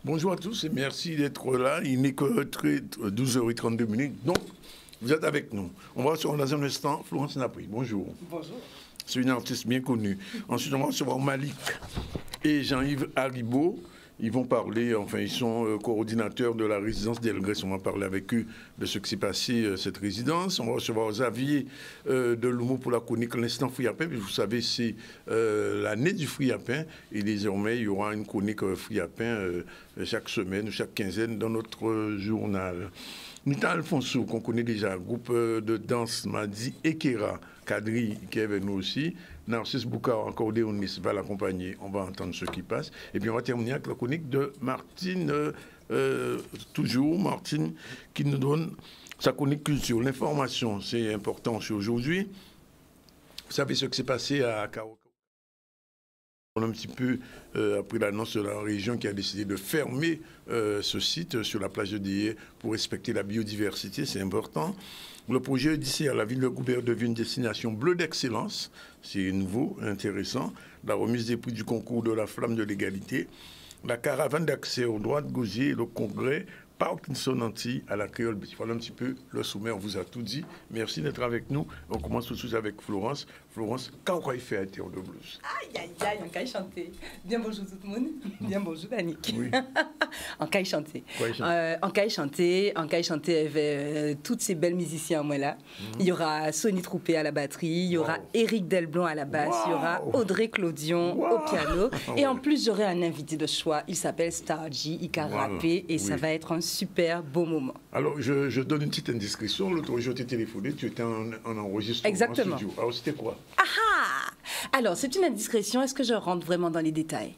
Bonjour à tous et merci d'être là. Il n'est que 12h32. Donc, vous êtes avec nous. On va recevoir dans un instant Florence Napri. Bonjour. Bonjour. C'est une artiste bien connue. Ensuite, on va recevoir Malik et Jean-Yves Haribo. Ils vont parler, enfin, ils sont coordinateurs de la résidence d'Elgrès. On va parler avec eux de ce qui s'est passé, cette résidence. On va recevoir Xavier de Lumo pour la chronique L'Instant Fruit à Pain. Vous savez, c'est l'année du fruit à pain. Et désormais, il y aura une chronique fruit à pain chaque semaine ou chaque quinzaine dans notre journal. Nita Alfonso, qu'on connaît déjà, groupe de danse Madi Ekera, Kadri, qui est avec nous aussi. Narcisse Boukar, accordéoniste, va l'accompagner. On va entendre ce qui passe. Et puis on va terminer avec la chronique de Martine, toujours Martine, qui nous donne sa chronique culture. L'information, c'est important aujourd'hui. Vous savez ce qui s'est passé à Kaoka. On a un petit peu, après l'annonce de la région qui a décidé de fermer ce site sur la plage de Dié pour respecter la biodiversité, c'est important. Le projet d'ici à la ville de Goubert devient une destination bleue d'excellence. C'est nouveau, intéressant. La remise des prix du concours de la flamme de l'égalité. La caravane d'accès aux droits de Gauzier et le congrès Parkinson Anti à la Créole. Voilà un petit peu le sommet, on vous a tout dit. Merci d'être avec nous. On commence tout de suite avec Florence. Florence, qu'est-ce qu'on fait à Terre de Blues? Aïe, aïe, aïe, on caille chanter. Bien bonjour tout le monde. Bien bonjour, Danick. Oui. On caille chanter. On caille chanter avec toutes ces belles musiciens, moi là. Il y aura Sonny Troupé à la batterie, il y aura Éric Delblon à la basse, il y aura Audrey Clodion au piano. Et en plus, j'aurai un invité de choix. Il s'appelle Stargy, il a rappé et ça va être un super beau moment. Alors, je donne une petite indiscrétion. L'autre jour, je t'ai téléphoné, tu étais en enregistrement. Exactement. En studio. Alors, c'était quoi? Ah! Alors, c'est une indiscrétion. Est-ce que je rentre vraiment dans les détails?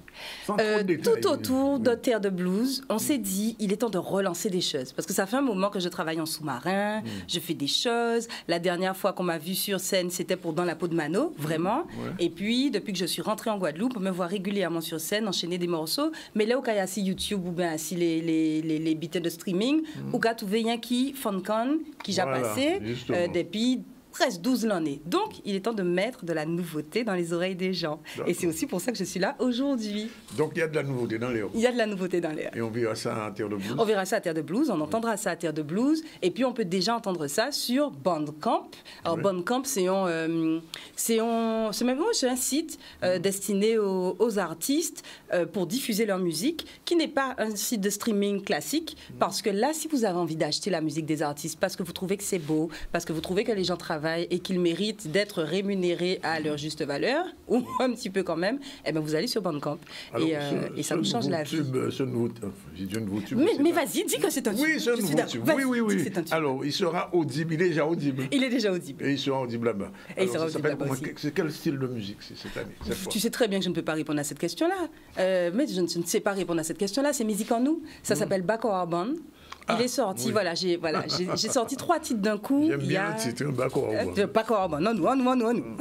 Sans trop de détails. Tout autour de Terre de Blues, on s'est dit, il est temps de relancer des choses. Parce que ça fait un moment que je travaille en sous-marin, je fais des choses. La dernière fois qu'on m'a vu sur scène, c'était pour Dans la peau de Mano, vraiment. Et puis, depuis que je suis rentrée en Guadeloupe, on me voit régulièrement sur scène, enchaîner des morceaux. Mais là, où il y a si YouTube ou bien si les bits de streaming, où il y a tout qui FunCon, qui j'ai passé depuis presque 12 l'année. Donc, il est temps de mettre de la nouveauté dans les oreilles des gens. Et c'est aussi pour ça que je suis là aujourd'hui. Donc, il y a de la nouveauté dans l'air. Il y a de la nouveauté dans l'air. Et on verra ça à Terre de Blues. On verra ça à Terre de Blues, on entendra ça à Terre de Blues. Et puis, on peut déjà entendre ça sur Bandcamp. Alors, Bandcamp, c'est un site destiné aux artistes pour diffuser leur musique, qui n'est pas un site de streaming classique. Parce que là, si vous avez envie d'acheter la musique des artistes, parce que vous trouvez que c'est beau, parce que vous trouvez que les gens travaillent et qu'ils méritent d'être rémunérés à leur juste valeur, ou un petit peu quand même, eh bien vous allez sur Bandcamp. Alors, et ça nous change la vie. J'ai dit un nouveau tube. Mais vas-y, dis que c'est un tube. Oui, c'est un nouveau tube. Oui. Alors, il sera audible, il est déjà audible. Il est déjà audible. Et il sera audible là-bas. Et il sera audible là-bas aussi. C'est quel style de musique cette année, cette fois? Tu sais très bien que je ne peux pas répondre à cette question-là. Mais je ne sais pas répondre à cette question-là. C'est musique en nous. Ça s'appelle Bako Urban. Il est sorti, j'ai sorti 3 titres d'un coup. J'aime bien le titre, Bako Urban. Non, nous.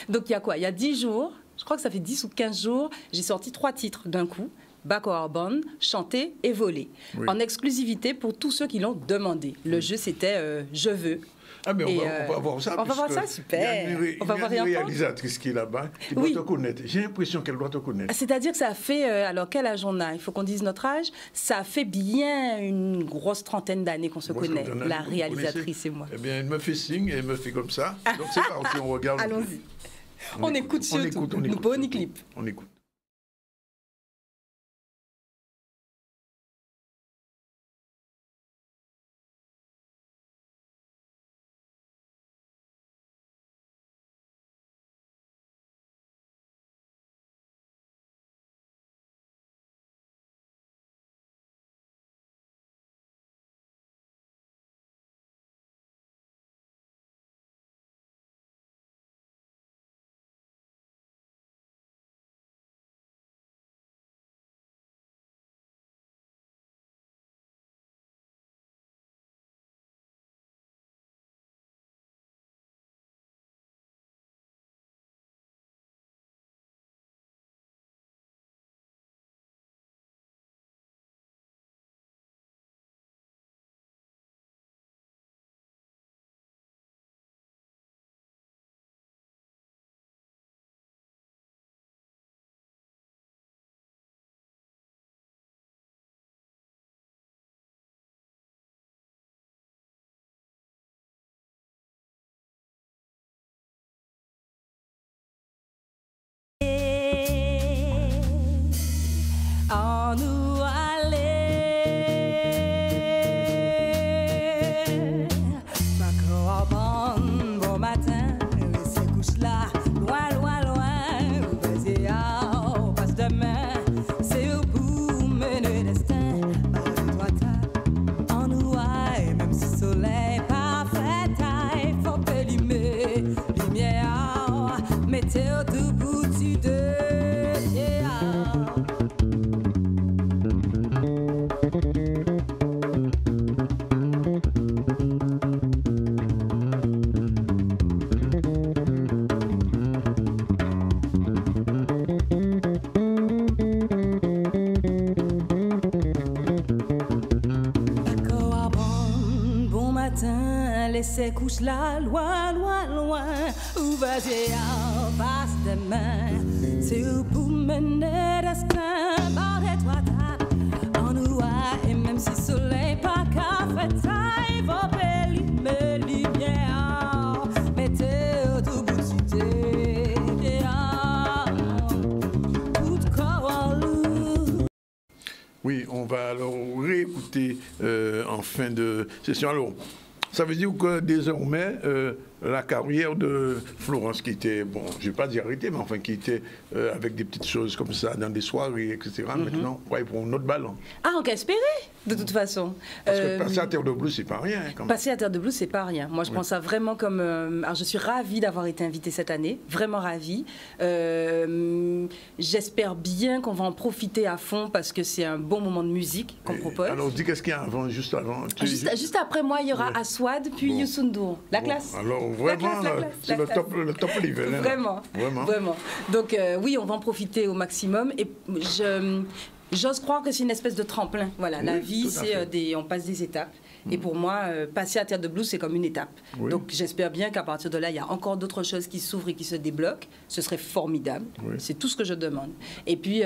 Donc il y a quoi? Il y a 10 jours, je crois que ça fait 10 ou 15 jours, j'ai sorti 3 titres d'un coup. Bako Urban, chanté et volé. En exclusivité pour tous ceux qui l'ont demandé. Le jeu, c'était Je veux. Ah, mais on va voir ça. On va voir ça, super. On va voir une réalisatrice qui est là-bas, qui doit te connaître. J'ai l'impression qu'elle doit te connaître. C'est-à-dire que ça fait, alors quel âge on a? Il faut qu'on dise notre âge. Ça fait bien une grosse trentaine d'années qu'on se connaît, la réalisatrice et moi. Eh bien, elle me fait signe, elle me fait comme ça. Donc c'est parti, on regarde. Allons-y. On écoute surtout. Nous pas ni clip. On écoute. en nous aller. Bacoabon, bon matin, se couche là, loin, loin, loin. Vas-y, on passe demain, c'est au bout, mener destin. Toi, en nous aille, même si le soleil parfait, il faut pélimer, lumière, météo tout bout du deux. Laissez couche là, loin, loin, loin. Où vas-y, on passe demain. C'est où pour mener destin. Barre-toi, tape en nous et même si le soleil pas qu'à faire taille, va pélimer lumière. Mettez au tout bout du thé. Tout corps en loup. Oui, on va alors réécouter en fin de session. Alors, ça veut dire que désormais, la carrière de Florence, qui était, bon, je ne vais pas dire arrêtée, mais enfin qui était avec des petites choses comme ça, dans des soirées, etc., maintenant, ouais, pour un autre ballon. Ah, on peut espérer, de toute façon. Parce que passer à Terre de Blues, c'est pas rien. Quand même. Passer à Terre de Blues, c'est pas rien. Moi, je pense ça vraiment comme... alors, je suis ravie d'avoir été invitée cette année, vraiment ravie. J'espère bien qu'on va en profiter à fond, parce que c'est un bon moment de musique qu'on propose. Alors, dis qu'est-ce qu'il y a avant, juste avant juste après moi, il y aura Aswad, puis Youssou N'Dour. La classe. Alors, vraiment, c'est le top level. Vraiment. Donc, oui, on va en profiter au maximum. Et j'ose croire que c'est une espèce de tremplin. Voilà, oui, la vie, c'est on passe des étapes. Et pour moi, passer à Terre de Blues, c'est comme une étape. Oui. Donc j'espère bien qu'à partir de là, il y a encore d'autres choses qui s'ouvrent et qui se débloquent. Ce serait formidable. Oui. C'est tout ce que je demande. Et puis,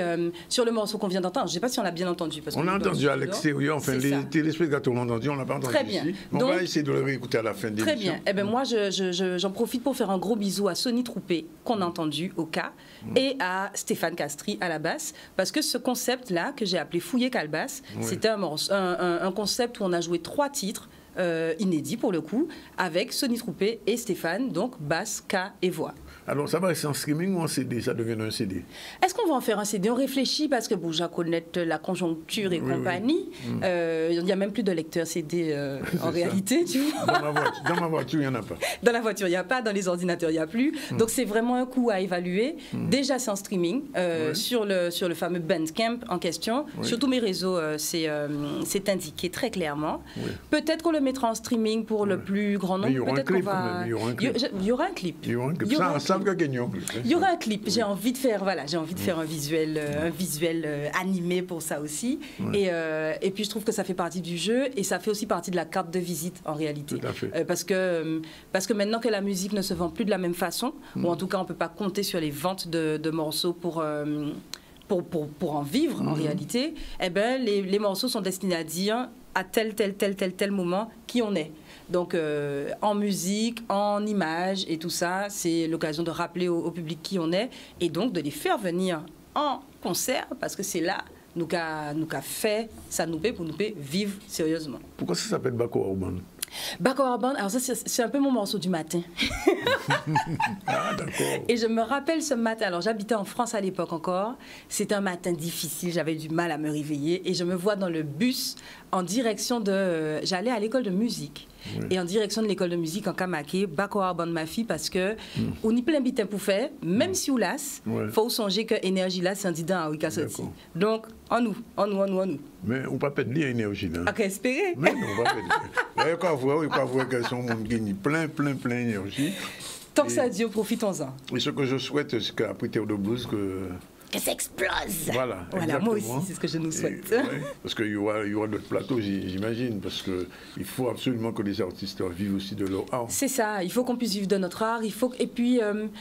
sur le morceau qu'on vient d'entendre, je ne sais pas si on l'a bien entendu. Parce on a entendu à l'extérieur, enfin, les téléspectateurs l'ont entendu, on n'a pas entendu. Très bien. Ici. Donc, on va essayer de le réécouter à la fin de l'émission. Très bien. Eh ben, moi, j'en profite pour faire un gros bisou à Sonny Troupé, qu'on a entendu au cas, et à Stéphane Castry à la basse, parce que ce concept-là, que j'ai appelé Fouiller Calebasse, c'était un concept où on a joué 3 titres inédits pour le coup, avec Sonny Troupé et Stéphane, donc basse, K et voix. Alors ça va rester en streaming ou en CD? Ça devient un CD? Est-ce qu'on va en faire un CD? On réfléchit parce que bon, je connais la conjoncture et compagnie. Il n'y a même plus de lecteur CD en réalité, tu vois. Dans ma voiture, il n'y en a pas. Dans la voiture, il n'y a pas. Dans les ordinateurs, il n'y a plus. Donc c'est vraiment un coût à évaluer. Déjà, c'est en streaming sur le fameux Bandcamp en question. Sur tous mes réseaux, c'est indiqué très clairement. Peut-être qu'on le mettra en streaming pour le plus grand nombre. Il y aura un clip. Il y aura un clip. Il y aura un clip. J'ai envie de faire, un visuel animé pour ça aussi. Et puis je trouve que ça fait partie du jeu et ça fait aussi partie de la carte de visite en réalité. Tout à fait. Parce que maintenant que la musique ne se vend plus de la même façon, ou en tout cas on peut pas compter sur les ventes de morceaux pour en vivre en réalité, eh ben les morceaux sont destinés à dire à tel moment qui on est. Donc en musique, en images et tout ça, c'est l'occasion de rappeler au public qui on est et donc de les faire venir en concert parce que c'est là nous qu'a fait ça nous paie pour nous paie vivre sérieusement. Pourquoi ça s'appelle Baco Urban? Baco Urban, alors ça c'est un peu mon morceau du matin. Ah, d'accord. Et je me rappelle ce matin, alors j'habitais en France à l'époque encore, c'était un matin difficile, j'avais du mal à me réveiller et je me vois dans le bus en direction de... J'allais à l'école de musique. Et en direction de l'école de musique en Kamaké, Baco Urban ma fille, parce que on y plein bitin pour faire, même si on lasse, faut songer que énergie là, c'est un didin à Wika sorti. Donc, en nous. Mais on ne peut pas dire énergie là. Ok, espérer. Mais non, on va pas dire. Il faut voir que son monde gagne plein d'énergie. Tant que ça dit, profitons-en. Et ce que je souhaite, c'est qu'après Terre de Blues, que ça explose. Voilà, moi aussi, c'est ce que je nous souhaite. Parce qu'il y aura d'autres plateaux, j'imagine, parce qu'il faut absolument que les artistes vivent aussi de leur art. C'est ça, il faut qu'on puisse vivre de notre art. Et puis,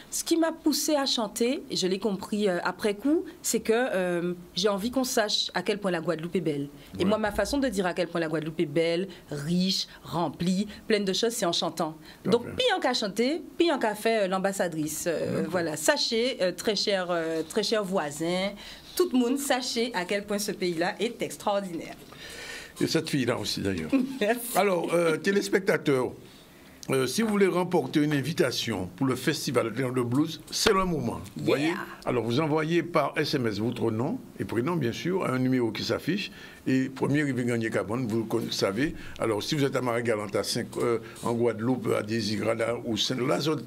ce qui m'a poussée à chanter, et je l'ai compris après coup, c'est que j'ai envie qu'on sache à quel point la Guadeloupe est belle. Et moi, ma façon de dire à quel point la Guadeloupe est belle, riche, remplie, pleine de choses, c'est en chantant. Donc, pire qu'à chanter, pire qu'à faire l'ambassadrice. Voilà, sachez, très cher voisin, tout le monde, sachez à quel point ce pays-là est extraordinaire. Et cette fille-là aussi, d'ailleurs. Merci. Alors, téléspectateurs, si vous voulez remporter une invitation pour le Festival de Blues, c'est le moment. Vous voyez? Alors, vous envoyez par SMS votre nom et prénom, bien sûr, à un numéro qui s'affiche. Et premier arrivé gagner Cabane, vous le savez. Alors, si vous êtes à Marie-Galante, à 5, en Guadeloupe, à Désirada ou Saint-Lazare,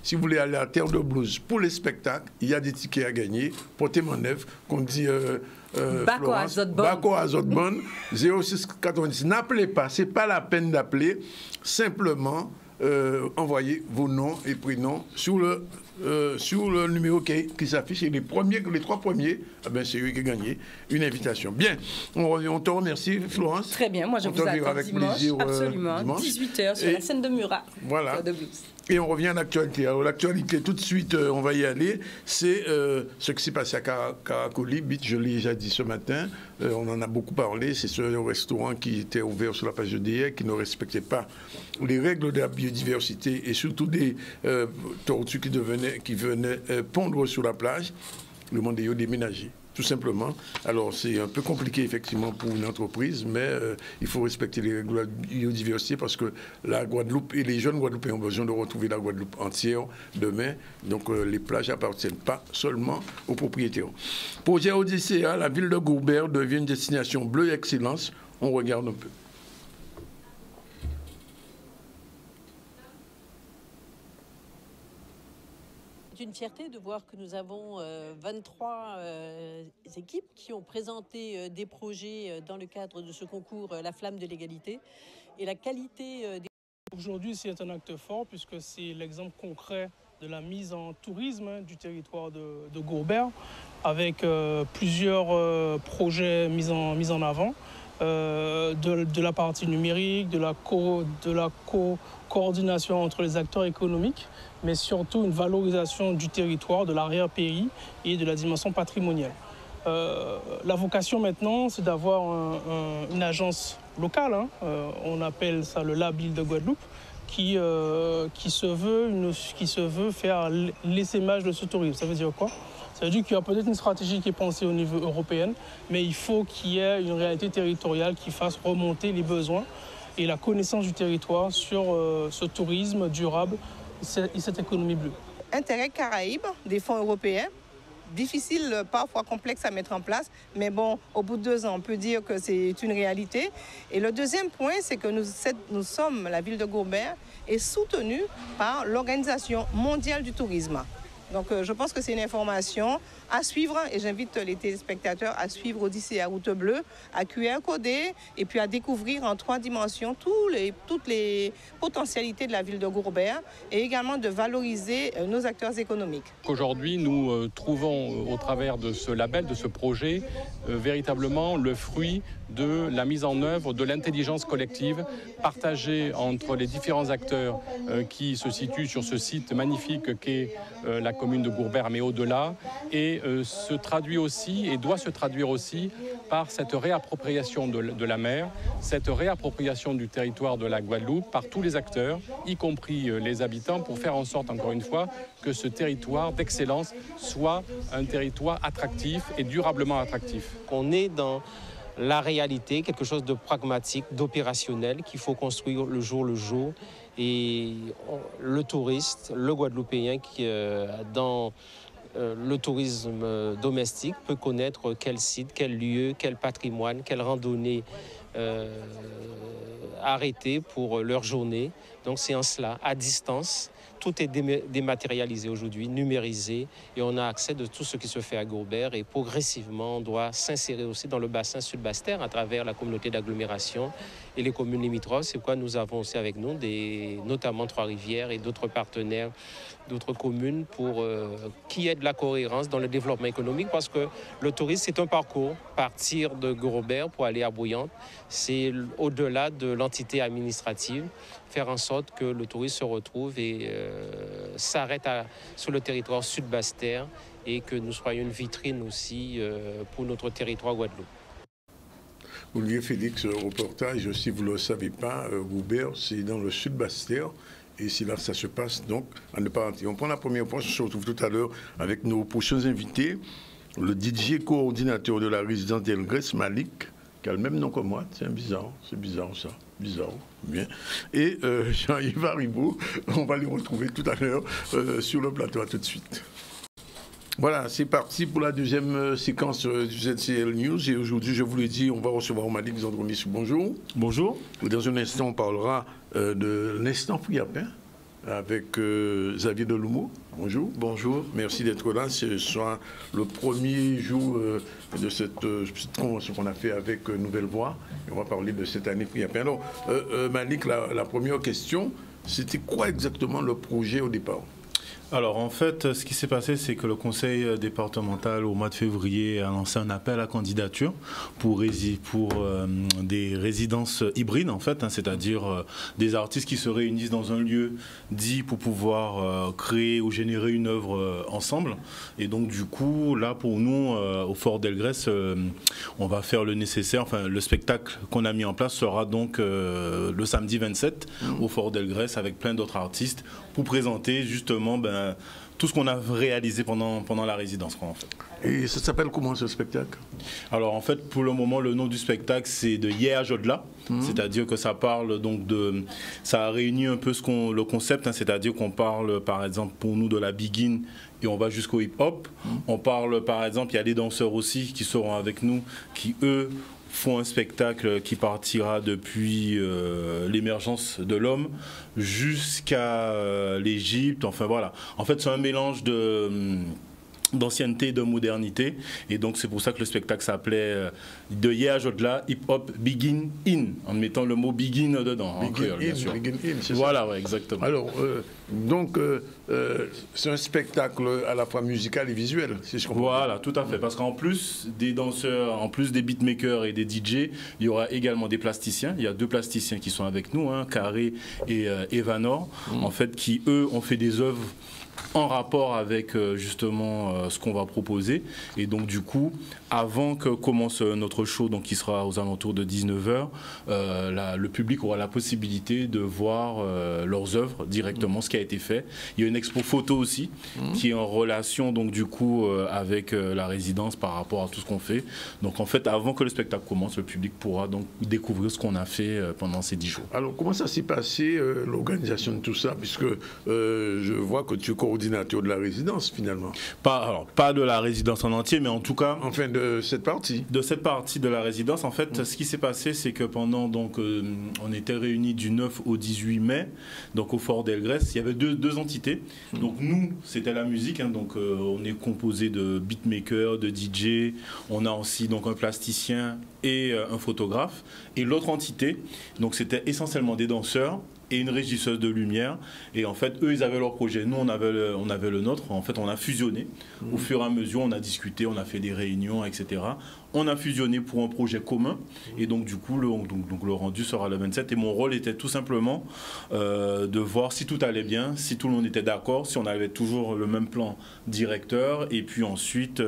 si vous voulez aller à Terre de Blues pour les spectacles, il y a des tickets à gagner. Portez-moi neuf, qu'on dit... Bako Azotbon 0690. N'appelez pas, c'est pas la peine d'appeler. Simplement, envoyez vos noms et prénoms sur le numéro qui s'affiche. Et les 3 premiers, c'est eux qui ont gagné une invitation. Bien, on te remercie, Florence. Très bien, moi je vous attends avec dimanche. Plaisir, absolument, dimanche. 18h sur la scène de Murat. Voilà. Et on revient à l'actualité. Alors l'actualité, tout de suite, on va y aller. C'est ce qui s'est passé à Caracoli Beach, je l'ai déjà dit ce matin. On en a beaucoup parlé. C'est ce restaurant qui était ouvert sur la plage de Déa, qui ne respectait pas les règles de la biodiversité et surtout des tortues qui venaient pondre sur la plage. Le monde est déménagé. Tout simplement. Alors, c'est un peu compliqué, effectivement, pour une entreprise, mais il faut respecter les règles de la biodiversité parce que la Guadeloupe et les jeunes Guadeloupéens ont besoin de retrouver la Guadeloupe entière demain. Donc, les plages n'appartiennent pas seulement aux propriétaires. Projet Odyssea, la ville de Gourbert devient une destination bleue excellence. On regarde un peu. C'est une fierté de voir que nous avons 23 équipes qui ont présenté des projets dans le cadre de ce concours La Flamme de l'égalité. Et la qualité des... Aujourd'hui, c'est un acte fort puisque c'est l'exemple concret de la mise en tourisme du territoire de Gourbert avec plusieurs projets mis en avant. De la partie numérique, de la coordination entre les acteurs économiques, mais surtout une valorisation du territoire, de l'arrière-pays et de la dimension patrimoniale. La vocation maintenant, c'est d'avoir une agence locale, on appelle ça le Lab Île de Guadeloupe, qui se veut faire l'essaimage de ce tourisme. Ça veut dire quoi ? Ça veut dire qu'il y a peut-être une stratégie qui est pensée au niveau européen, mais il faut qu'il y ait une réalité territoriale qui fasse remonter les besoins et la connaissance du territoire sur ce tourisme durable et cette économie bleue. Intérêt Caraïbes, des fonds européens, difficile, parfois complexe à mettre en place, mais bon, au bout de 2 ans, on peut dire que c'est une réalité. Et le deuxième point, c'est que nous sommes, la ville de Gourbert, est soutenue par l'Organisation mondiale du tourisme. Donc je pense que c'est une information à suivre et j'invite les téléspectateurs à suivre Odyssée à route bleue, à QR coder et puis à découvrir en 3 dimensions toutes les potentialités de la ville de Gourbert et également de valoriser nos acteurs économiques. Aujourd'hui, nous trouvons au travers de ce label, de ce projet, véritablement le fruit de la mise en œuvre de l'intelligence collective partagée entre les différents acteurs qui se situent sur ce site magnifique qu'est la commune de Gourbert, mais au-delà, et se traduit aussi et doit se traduire aussi par cette réappropriation de la mer, cette réappropriation du territoire de la Guadeloupe par tous les acteurs, y compris les habitants, pour faire en sorte, encore une fois, que ce territoire d'excellence soit un territoire attractif et durablement attractif. On est dans la réalité, quelque chose de pragmatique, d'opérationnel qu'il faut construire le jour. Et le touriste, le Guadeloupéen qui dans le tourisme domestique peut connaître quel site, quel lieu, quel patrimoine, quelle randonnée arrêter pour leur journée. Donc c'est en cela, à distance. Tout est dématérialisé aujourd'hui, numérisé, et on a accès de tout ce qui se fait à Gourbert. Et progressivement, on doit s'insérer aussi dans le bassin Sud-Basse-Terre à travers la communauté d'agglomération et les communes limitrophes. C'est pourquoi nous avons aussi avec nous notamment Trois-Rivières et d'autres partenaires, d'autres communes pour qu'il y ait de la cohérence dans le développement économique, parce que le tourisme, c'est un parcours. Partir de Gourbert pour aller à Bouillante, c'est au-delà de l'entité administrative, faire en sorte que le tourisme se retrouve et s'arrête sur le territoire Sud-Basse-Terre et que nous soyons une vitrine aussi pour notre territoire Guadeloupe. Olivier Félix, reportage, si vous ne le savez pas, Gourbert, c'est dans le Sud-Basse-Terre. Et c'est là que ça se passe, donc, à ne pas rater. On prend la première fois, on se retrouve tout à l'heure avec nos prochains invités. le DJ coordinateur de la résidence d'Elgrès, Malik, qui a le même nom que moi. Tiens, c'est bizarre ça. Bizarre, bien. Et Jean-Yves Haribo, on va les retrouver tout à l'heure sur le plateau. À tout de suite. Voilà, c'est parti pour la deuxième séquence du ZCL News. Et aujourd'hui, je vous l'ai dit, on va recevoir Malik Zandronis. Bonjour. Bonjour. Dans un instant, on parlera de l'instant Friapin avec Xavier Delumeau. Bonjour. Bonjour. Merci d'être là. Ce sera le premier jour de cette convention qu'on a fait avec Nouvelle Voix. Et on va parler de cette année Friapin. Alors, Malik, la première question, c'était quoi exactement le projet au départ ? Alors en fait, ce qui s'est passé, c'est que le conseil départemental au mois de février a lancé un appel à candidature pour des résidences hybrides en fait, c'est-à-dire des artistes qui se réunissent dans un lieu dit pour pouvoir créer ou générer une œuvre ensemble. Et donc du coup, là pour nous, au Fort d'Elgrès, on va faire le nécessaire. Enfin, le spectacle qu'on a mis en place sera donc le samedi 27 au Fort d'Elgrès avec plein d'autres artistes pour présenter justement tout ce qu'on a réalisé pendant la résidence. En fait. Et ça s'appelle comment ce spectacle? Alors en fait, pour le moment, le nom du spectacle, c'est de Yéage au-delà. C'est-à-dire que ça parle donc ça a réuni un peu le concept, c'est-à-dire qu'on parle par exemple pour nous de la begin et on va jusqu'au hip-hop. On parle par exemple, il y a des danseurs aussi qui seront avec nous, qui eux font un spectacle qui partira depuis l'émergence de l'homme jusqu'à l'Égypte. Enfin voilà. En fait, c'est un mélange d'ancienneté et de modernité. Et donc, c'est pour ça que le spectacle s'appelait de Yéage au-delà, hip-hop begin in, en mettant le mot begin dedans. Begin in, c'est voilà, ça. Ouais, exactement. Alors, donc, c'est un spectacle à la fois musical et visuel, si je comprends. Voilà, tout à fait. Parce qu'en plus des danseurs, en plus des beatmakers et des DJ, il y aura également des plasticiens. Il y a 2 plasticiens qui sont avec nous, Carré et Evanor, en fait, qui, eux, ont fait des œuvres en rapport avec justement ce qu'on va proposer. Et donc du coup, avant que commence notre show, donc qui sera aux alentours de 19h, le public aura la possibilité de voir leurs œuvres directement, ce qui a été fait. Il y a une expo photo aussi, qui est en relation donc du coup avec la résidence par rapport à tout ce qu'on fait. Donc en fait, avant que le spectacle commence, le public pourra donc découvrir ce qu'on a fait pendant ces 10 jours. Alors comment ça s'est passé, l'organisation de tout ça, puisque je vois que tu es coordinateur de la résidence finalement. Pas de la résidence en entier, mais en tout cas... Enfin de cette partie. De cette partie de la résidence, en fait, ce qui s'est passé, c'est que pendant, donc, on était réunis du 9 au 18 mai, donc au Fort d'Elgrès, il y avait deux entités. Donc nous, c'était la musique, donc on est composé de beatmakers, de DJ, on a aussi donc un plasticien et un photographe. Et l'autre entité, donc c'était essentiellement des danseurs et une régisseuse de lumière. Et en fait, eux, ils avaient leur projet. Nous, on avait le nôtre. En fait, on a fusionné. Au fur et à mesure, on a discuté, on a fait des réunions, etc. On a fusionné pour un projet commun. Et donc, du coup, le rendu sera le 27. Et mon rôle était tout simplement de voir si tout allait bien, si tout le monde était d'accord, si on avait toujours le même plan directeur. Et puis ensuite,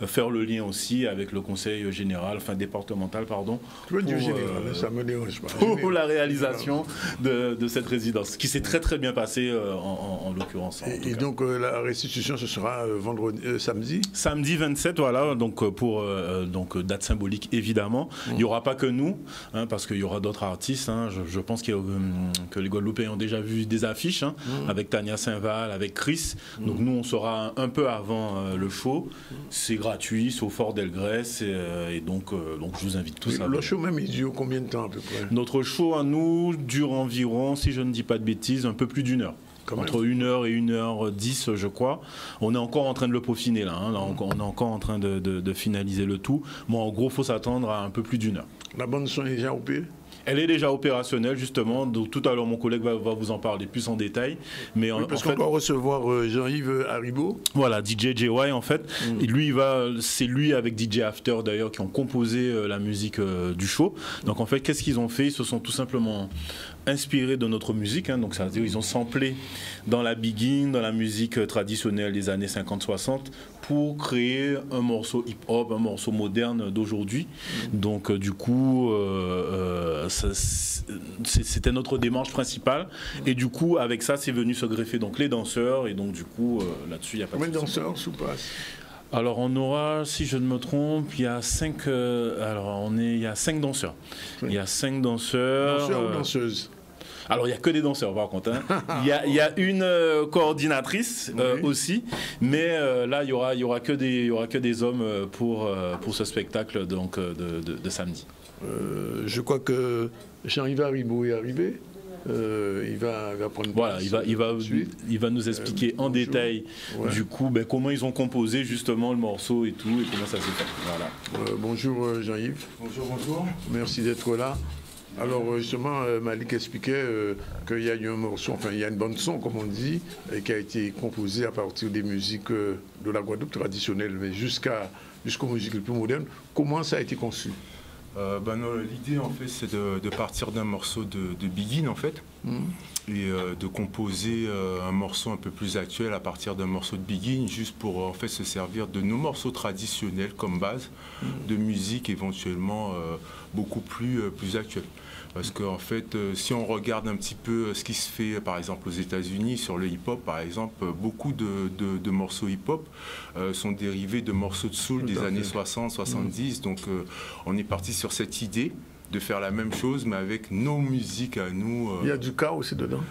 faire le lien aussi avec le conseil général, enfin départemental, pardon. Pour, général, ça me dérange pas. Pour la réalisation de cette résidence, qui s'est très très bien passée en l'occurrence. Et donc la restitution, ce sera samedi. Samedi 27, voilà, donc pour date symbolique évidemment. Il n'y aura pas que nous, parce qu'il y aura d'autres artistes. Je pense que les Guadeloupéens ont déjà vu des affiches avec Tania Saint-Val, avec Chris. Donc nous, on sera un peu avant le show. C'est gratuit, c'est au Fort d'Elgrès, et donc je vous invite tous à... Le show même, il dure combien de temps à peu près? Notre show à nous dure environ, si je ne dis pas de bêtises, un peu plus d'1 heure. Entre 1h et 1h10, je crois. On est encore en train de le peaufiner, là. On est encore en train de finaliser le tout. Bon, en gros, il faut s'attendre à un peu plus d'1 heure. La bande son est déjà opérée? Elle est déjà opérationnelle, justement. Donc, tout à l'heure, mon collègue va vous en parler plus en détail. Mais oui, parce qu'on va recevoir Jean-Yves Haribo. Voilà, DJ JY, en fait. Et lui, c'est lui avec DJ After, d'ailleurs, qui ont composé la musique du show. Donc, en fait, qu'est-ce qu'ils ont fait? Ils se sont tout simplement inspirés de notre musique. Donc, ça veut dire ils ont samplé dans la begin, dans la musique traditionnelle des années 50-60, pour créer un morceau hip-hop, un morceau moderne d'aujourd'hui. Donc, du coup... c'était notre démarche principale, et du coup avec ça c'est venu se greffer donc les danseurs, et donc du coup là-dessus il n'y a pas de combien de danseurs sous passe? Alors on aura, si je ne me trompe, il y a 5 danseurs. Oui. Il y a 5 danseurs. Danseurs ou danseuses? Alors, il n'y a que des danseurs, par contre. Hein. Il y a une coordinatrice aussi, mais là, il y aura que des hommes pour ce spectacle donc, de samedi. Je crois que Jean-Yves Haribo est arrivé. Il va prendre. Voilà, il va nous expliquer en détail du coup comment ils ont composé justement le morceau et tout, et comment ça s'est fait. Voilà. Bonjour Jean-Yves. Bonjour. Merci d'être là. Alors justement, Malik expliquait qu'il y a eu un morceau, enfin il y a une bande son comme on dit, qui a été composée à partir des musiques de la Guadeloupe traditionnelle, mais jusqu'aux musiques les plus modernes. Comment ça a été conçu? L'idée en fait c'est de partir d'un morceau de Begin en fait et de composer un morceau un peu plus actuel à partir d'un morceau de Begin, juste pour en fait se servir de nos morceaux traditionnels comme base de musique éventuellement beaucoup plus actuelle. Parce qu'en fait, si on regarde un petit peu ce qui se fait, par exemple, aux États-Unis, sur le hip-hop, par exemple, beaucoup de morceaux hip-hop sont dérivés de morceaux de soul des années 60, 70. Donc, on est parti sur cette idée de faire la même chose, mais avec nos musiques à nous. Il y a du cas aussi dedans?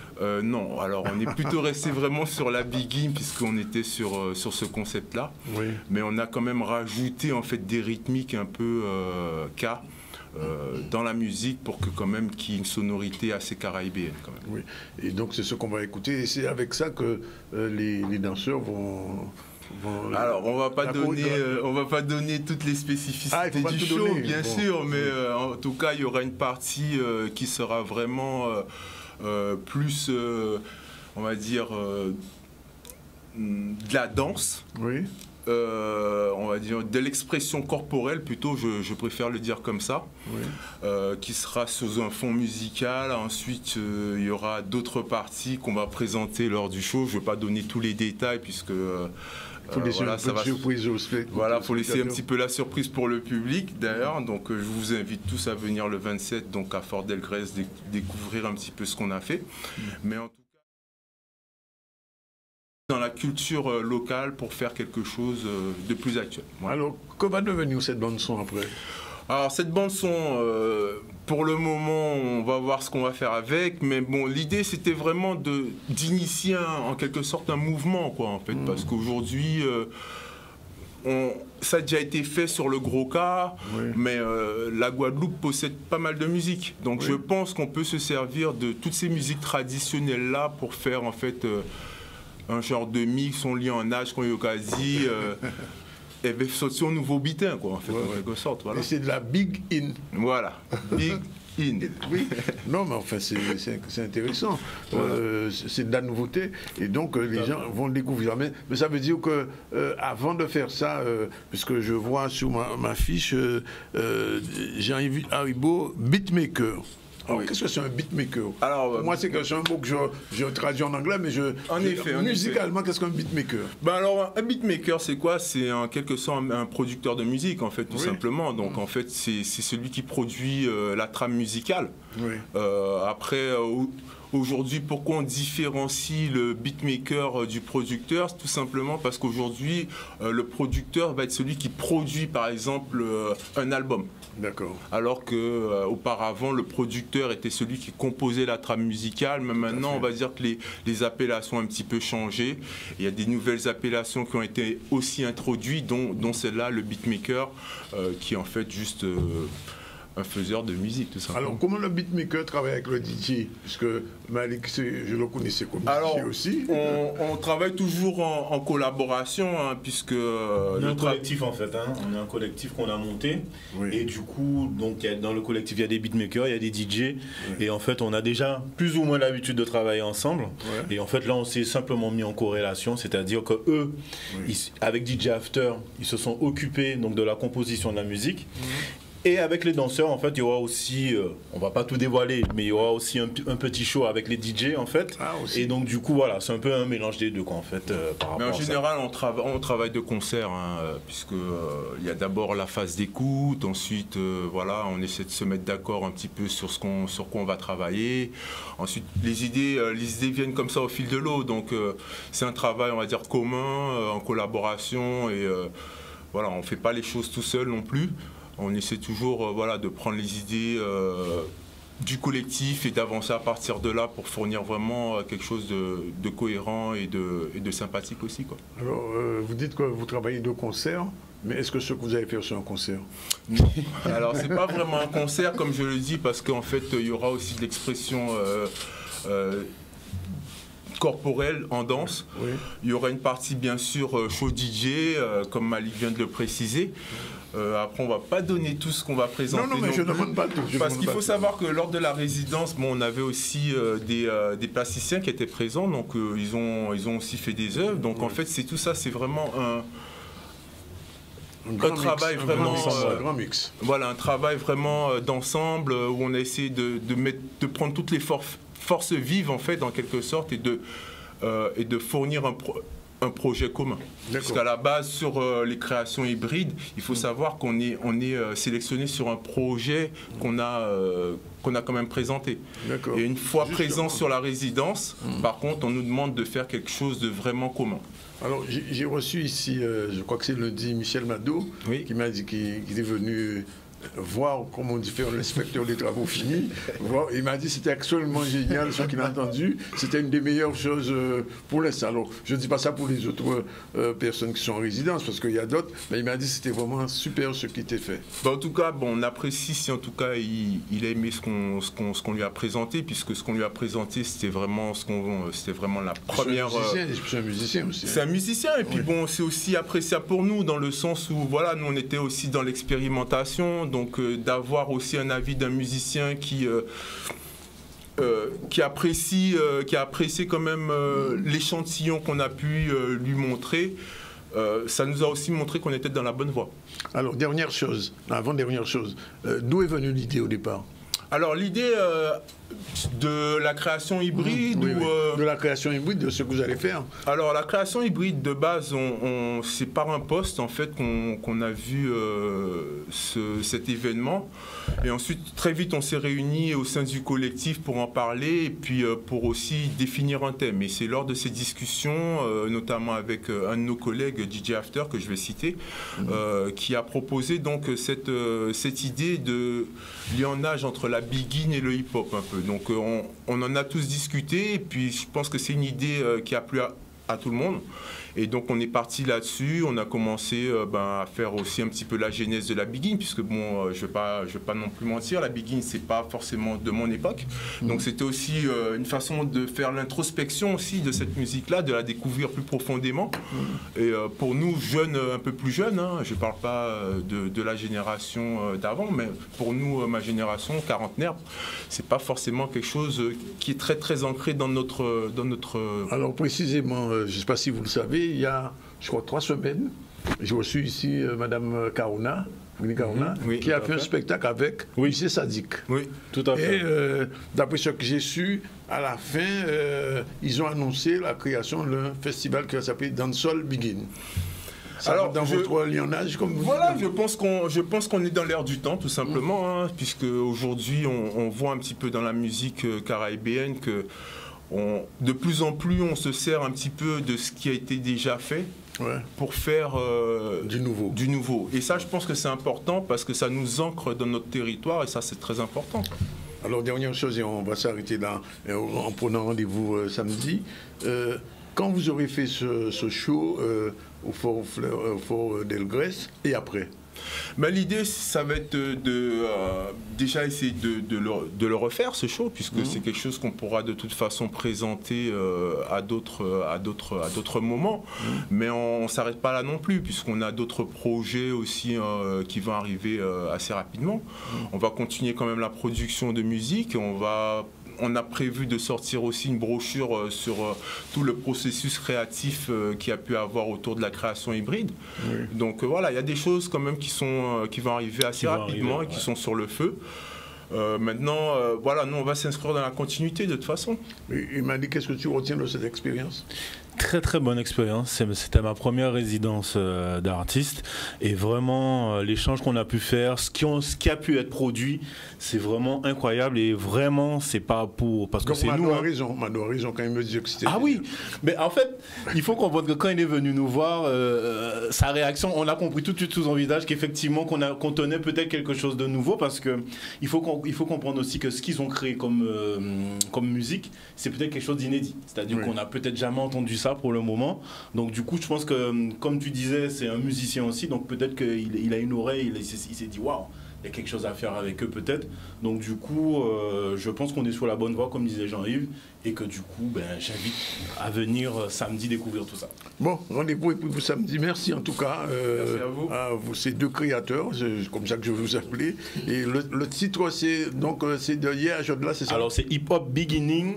Non, alors on est plutôt resté vraiment sur la Begin, puisqu'on était sur ce concept-là. Oui. Mais on a quand même rajouté en fait des rythmiques un peu cas. Dans la musique pour que quand même qu'il y ait une sonorité assez caraïbéenne quand même. Oui, et donc c'est ce qu'on va écouter et c'est avec ça que les danseurs vont... Alors on va pas donner toutes les spécificités du show bien sûr, mais en tout cas il y aura une partie qui sera vraiment plus on va dire de la danse. Oui. On va dire de l'expression corporelle plutôt, je préfère le dire comme ça, oui. Qui sera sous un fond musical. Ensuite il y aura d'autres parties qu'on va présenter lors du show. Je ne vais pas donner tous les détails puisque faut laisser un peu de surprise au spectacle. Voilà, faut laisser un petit peu la surprise pour le public d'ailleurs. Donc je vous invite tous à venir le 27 donc à Fort Delgrès découvrir un petit peu ce qu'on a fait. Mais en tout dans la culture locale pour faire quelque chose de plus actuel. Voilà. Alors, que va devenir cette bande-son après? Alors, cette bande-son, pour le moment, on va voir ce qu'on va faire avec, mais bon, l'idée, c'était vraiment d'initier en quelque sorte un mouvement, quoi, en fait, parce qu'aujourd'hui, ça a déjà été fait sur le gros cas, oui. Mais la Guadeloupe possède pas mal de musique, donc oui. Je pense qu'on peut se servir de toutes ces musiques traditionnelles-là pour faire, en fait... un genre de mix, on lit en âge, qu'on y quasi, et bien sortir un nouveau bitin, quoi, en fait, en quelque sorte. Voilà. Et c'est de la big in. Voilà, big in. Oui, non, mais enfin, c'est intéressant. Voilà. C'est de la nouveauté, et donc les gens vont le découvrir. Mais ça veut dire que avant de faire ça, puisque je vois sur ma fiche, Jean-Yves Haribo, beatmaker. Alors, qu'est-ce que c'est un beatmaker? Alors, moi, c'est un mot que je traduis en anglais, mais musicalement, qu'est-ce qu'un beatmaker? Alors, un beatmaker, c'est quoi? C'est en quelque sorte un producteur de musique, en fait, tout simplement. Donc, en fait, c'est celui qui produit la trame musicale. Oui. Après... Aujourd'hui, pourquoi on différencie le beatmaker du producteur? C'est tout simplement parce qu'aujourd'hui, le producteur va être celui qui produit, par exemple, un album. D'accord. Alors qu'auparavant, le producteur était celui qui composait la trame musicale. Mais maintenant, on va dire que les appellations ont un petit peu changé. Il y a des nouvelles appellations qui ont été aussi introduites, dont celle-là, le beatmaker, qui est en fait juste... un faiseur de musique, tout simplement. Alors, comment le beatmaker travaille avec le DJ? Puisque Malik, je le connaissais comme DJ aussi. On travaille toujours en collaboration, hein, puisque... on est un collectif, en fait. Hein. On est un collectif qu'on a monté. Oui. Et du coup, donc, dans le collectif, il y a des beatmakers, il y a des DJ. Oui. Et en fait, on a déjà plus ou moins l'habitude de travailler ensemble. Oui. Et en fait, là, on s'est simplement mis en corrélation. C'est-à-dire qu'eux, avec DJ After, ils se sont occupés donc, de la composition de la musique. Et avec les danseurs, en fait, il y aura aussi, on va pas tout dévoiler, mais il y aura aussi un petit show avec les DJ, en fait. Et donc, du coup, voilà, c'est un peu un mélange des deux, quoi, en fait. Mais en général, on travaille de concert, hein, puisque il y a d'abord la phase d'écoute, ensuite, voilà, on essaie de se mettre d'accord un petit peu sur quoi on va travailler. Ensuite, les idées viennent comme ça au fil de l'eau. Donc, c'est un travail, on va dire, commun, en collaboration, et voilà, on fait pas les choses tout seul non plus. On essaie toujours voilà, de prendre les idées du collectif et d'avancer à partir de là pour fournir vraiment quelque chose de cohérent et de sympathique aussi, quoi. Alors, vous dites que vous travaillez de concert, mais est-ce que ce que vous allez faire, c'est un concert? Alors, c'est pas vraiment un concert, comme je le dis, parce qu'en fait, il y aura aussi de l'expression corporelle en danse. Oui. Il y aura une partie, bien sûr, show DJ, comme Malik vient de le préciser. Après, on ne va pas donner tout ce qu'on va présenter. Non, mais je ne demande pas tout. Parce qu'il faut savoir que lors de la résidence, bon, on avait aussi des plasticiens qui étaient présents, donc ils ont aussi fait des œuvres. Donc en fait, c'est tout ça, c'est vraiment un travail vraiment grand mix. Voilà, un travail vraiment d'ensemble où on a essayé de prendre toutes les forces vives en fait, en quelque sorte, et de fournir un projet commun. Parce qu'à la base, sur les créations hybrides, il faut savoir qu'on est sélectionné sur un projet qu'on a quand même présenté. Et une fois présent sur la résidence, par contre, on nous demande de faire quelque chose de vraiment commun. Alors, j'ai reçu ici, je crois que c'est lundi, Michel Mado, qui m'a dit qu'il est venu voir, comme on dit, faire l'inspecteur des travaux finis. Il m'a dit que c'était absolument génial ce qu'il a entendu. C'était une des meilleures choses pour l'instant. Alors, je ne dis pas ça pour les autres personnes qui sont en résidence, parce qu'il y a d'autres, mais il m'a dit que c'était vraiment super ce qui était fait. En tout cas, bon, on apprécie si en tout cas il a aimé ce qu'on lui a présenté, puisque ce qu'on lui a présenté, c'était vraiment la première... C'est un musicien aussi. C'est un musicien, et puis bon, c'est aussi appréciable pour nous, dans le sens où, voilà, nous on était aussi dans l'expérimentation, donc d'avoir aussi un avis d'un musicien qui a apprécié quand même l'échantillon qu'on a pu lui montrer. Ça nous a aussi montré qu'on était dans la bonne voie. Alors, avant-dernière chose, d'où est venue l'idée au départ? Alors, l'idée de la création hybride de la création hybride, de ce que vous allez faire? Alors, la création hybride, de base, c'est par un poste, en fait, qu'on a vu cet événement. Et ensuite, très vite, on s'est réunis au sein du collectif pour en parler et puis pour aussi définir un thème. Et c'est lors de ces discussions, notamment avec un de nos collègues, DJ After, que je vais citer, qui a proposé donc cette idée de lionnage entre la big-in et le hip-hop un peu. Donc on en a tous discuté et puis je pense que c'est une idée qui a plu à tout le monde. Et donc on est parti là-dessus, on a commencé à faire aussi un petit peu la genèse de la big-in, puisque bon, je vais pas non plus mentir, la big-in c'est pas forcément de mon époque. Donc c'était aussi une façon de faire l'introspection aussi de cette musique-là, de la découvrir plus profondément. Et pour nous, jeunes, un peu plus jeunes, hein, je parle pas de la génération d'avant, mais pour nous, ma génération, quarantenaire, c'est pas forcément quelque chose qui est très très ancré dans notre... Alors précisément, je sais pas si vous le savez, il y a, je crois, 3 semaines, j'ai reçu ici Madame Karouna, qui a fait un spectacle avec Monsieur Sadik. Oui, tout à fait. Et d'après ce que j'ai su, à la fin, ils ont annoncé la création d'un festival qui va s'appeler Dancehall Begin. Alors, dans votre lionnage, comme vous dites. Je pense qu'on est dans l'air du temps, tout simplement, hein, puisque aujourd'hui, on voit un petit peu dans la musique caribéenne que de plus en plus, on se sert un petit peu de ce qui a été déjà fait pour faire du nouveau. Et ça, je pense que c'est important parce que ça nous ancre dans notre territoire et ça, c'est très important. Alors, dernière chose, et on va s'arrêter en prenant rendez-vous samedi. Quand vous aurez fait ce show au Fort d'Elgrès et après? Mais l'idée, ça va être déjà essayer de le refaire, ce show, puisque c'est quelque chose qu'on pourra de toute façon présenter à d'autres moments. Mais on ne s'arrête pas là non plus, puisqu'on a d'autres projets aussi qui vont arriver assez rapidement. On va continuer quand même la production de musique, on va on a prévu de sortir aussi une brochure sur tout le processus créatif qu'il y a pu avoir autour de la création hybride. Oui. Donc voilà, il y a des choses quand même qui vont arriver assez rapidement et qui sont sur le feu. Maintenant, voilà, nous on va s'inscrire dans la continuité de toute façon. Il m'a dit, qu'est-ce que tu retiens de cette expérience? Très très bonne expérience, c'était ma première résidence d'artiste et vraiment l'échange qu'on a pu faire, ce qui a pu être produit, c'est vraiment incroyable et vraiment c'est pas pour... Parce que c'est nous... Mado a raison quand il me dit que c'était... Ah oui, mais en fait, il faut comprendre que quand il est venu nous voir, sa réaction, on a compris tout de suite sous son visage qu'effectivement qu'on tenait peut-être quelque chose de nouveau parce que il faut comprendre aussi que ce qu'ils ont créé comme musique, c'est peut-être quelque chose d'inédit. C'est-à-dire qu'on n'a peut-être jamais entendu ça pour le moment. Donc du coup, je pense que, comme tu disais, c'est un musicien aussi, donc peut-être qu'il a une oreille, il s'est dit, waouh, il y a quelque chose à faire avec eux peut-être. Donc du coup, je pense qu'on est sur la bonne voie, comme disait Jean-Yves, et que du coup, j'invite à venir samedi découvrir tout ça. Bon, rendez-vous et puis vous samedi. Merci en tout cas à vous, ces deux créateurs, c'est comme ça que je vous appelais. Et le titre, c'est de Hier à Jodla, c'est ça? Alors c'est Hip Hop Beginning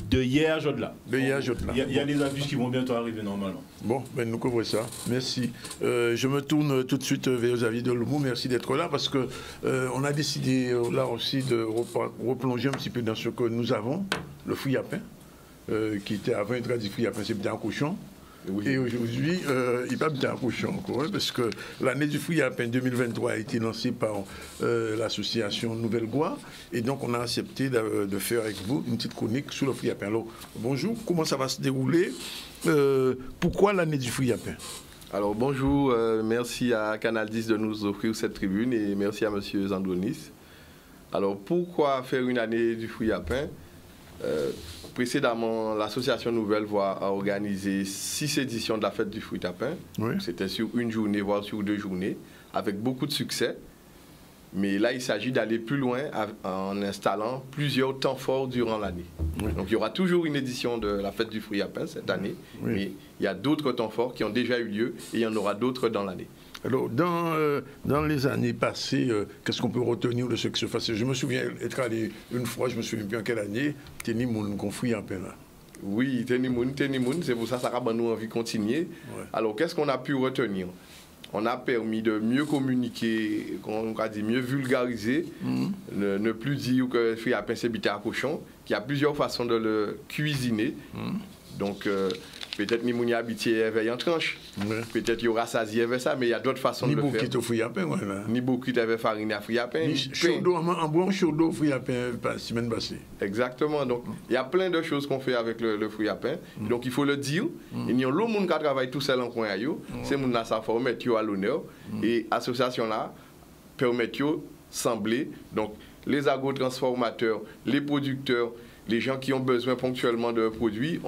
de Hier à Jodla. De Hier à Jodla. Il y a les affiches qui vont bientôt arriver normalement. Bon, nous couvrons ça. Merci. Je me tourne tout de suite vers Xavier Deloumou. Merci d'être là parce que on a décidé là aussi de replonger un petit peu dans ce que nous avons, le fouille à pain, qui était avant une tradition fouille à pain, c'est bien un cochon. Oui. Et aujourd'hui, il n'est pas bien un cochon encore, parce que l'année du fouille à pain 2023 a été lancée par l'association Nouvelle Goa. Et donc, on a accepté de faire avec vous une petite chronique sur le fouille à pain. Alors, bonjour, comment ça va se dérouler? Pourquoi l'année du fouille à pain? Alors, bonjour, merci à Canal 10 de nous offrir cette tribune et merci à M. Zandonis. Alors, pourquoi faire une année du fouille à pain? Précédemment, l'association Nouvelle Voie a organisé 6 éditions de la fête du fruit à pain. Oui. C'était sur une journée, voire sur 2 journées, avec beaucoup de succès. Mais là, il s'agit d'aller plus loin en installant plusieurs temps forts durant l'année. Oui. Donc, il y aura toujours une édition de la fête du fruit à pain cette année, mais il y a d'autres temps forts qui ont déjà eu lieu et il y en aura d'autres dans l'année. Alors, dans les années passées, qu'est-ce qu'on peut retenir de ce qui se passait? Je me souviens être allé une fois, je me souviens plus en quelle année, Teni Moun, qu'on fouille un peu là. Oui, Teni Moun, c'est pour ça que ça a nous envie de continuer. Ouais. Alors, qu'est-ce qu'on a pu retenir? On a permis de mieux communiquer, on va dire mieux vulgariser, ne plus dire que le fruit à pain c'est bité à cochon, qu'il y a plusieurs façons de le cuisiner. Donc, peut-être ni moun y habitié éveil en tranche. Peut-être y aura saisi avec ça, mais il y a d'autres façons de le faire. Ni beaucoup de fruits à pain, voilà. Ni beaucoup de farine à fruits à pain. Ni chaud d'eau, en bon chaud d'eau, fruits à pain, pas semaine passée. Exactement. Donc, il y a plein de choses qu'on fait avec le fruit à pain. Donc, il faut le dire. Il y a l'autre monde qui travaille tout seul en coin à yo. C'est moun là, ça faut mettre à l'honneur. Et l'association là permet de sembler. Donc, les agrotransformateurs, les producteurs, les gens qui ont besoin ponctuellement de produits,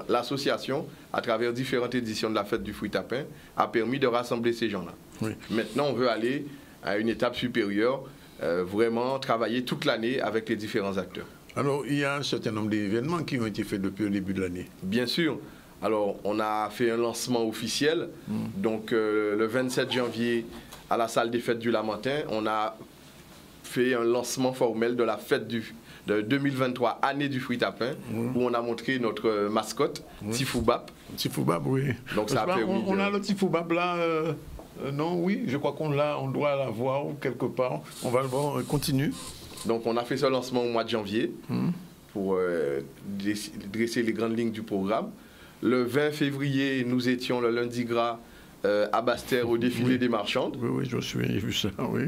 l'association, à travers différentes éditions de la fête du fruit à pain, a permis de rassembler ces gens-là. Oui. Maintenant, on veut aller à une étape supérieure, vraiment travailler toute l'année avec les différents acteurs. Alors, il y a un certain nombre d'événements qui ont été faits depuis le début de l'année. Bien sûr. Alors, on a fait un lancement officiel. Donc, le 27 janvier, à la salle des fêtes du Lamentin, on a fait un lancement formel de la fête de 2023, année du fruit à pain, où on a montré notre mascotte, Tifoubap. Tifoubap, oui. Donc ça a permis on a le Tifoubap là, non, oui, je crois qu'on doit l'avoir quelque part. On va le voir, on continue. Donc on a fait ce lancement au mois de janvier pour dresser les grandes lignes du programme. Le 20 février, nous étions le lundi gras à Basse-Terre au défilé des marchandes. Oui, je me souviens, j'ai vu ça, oui.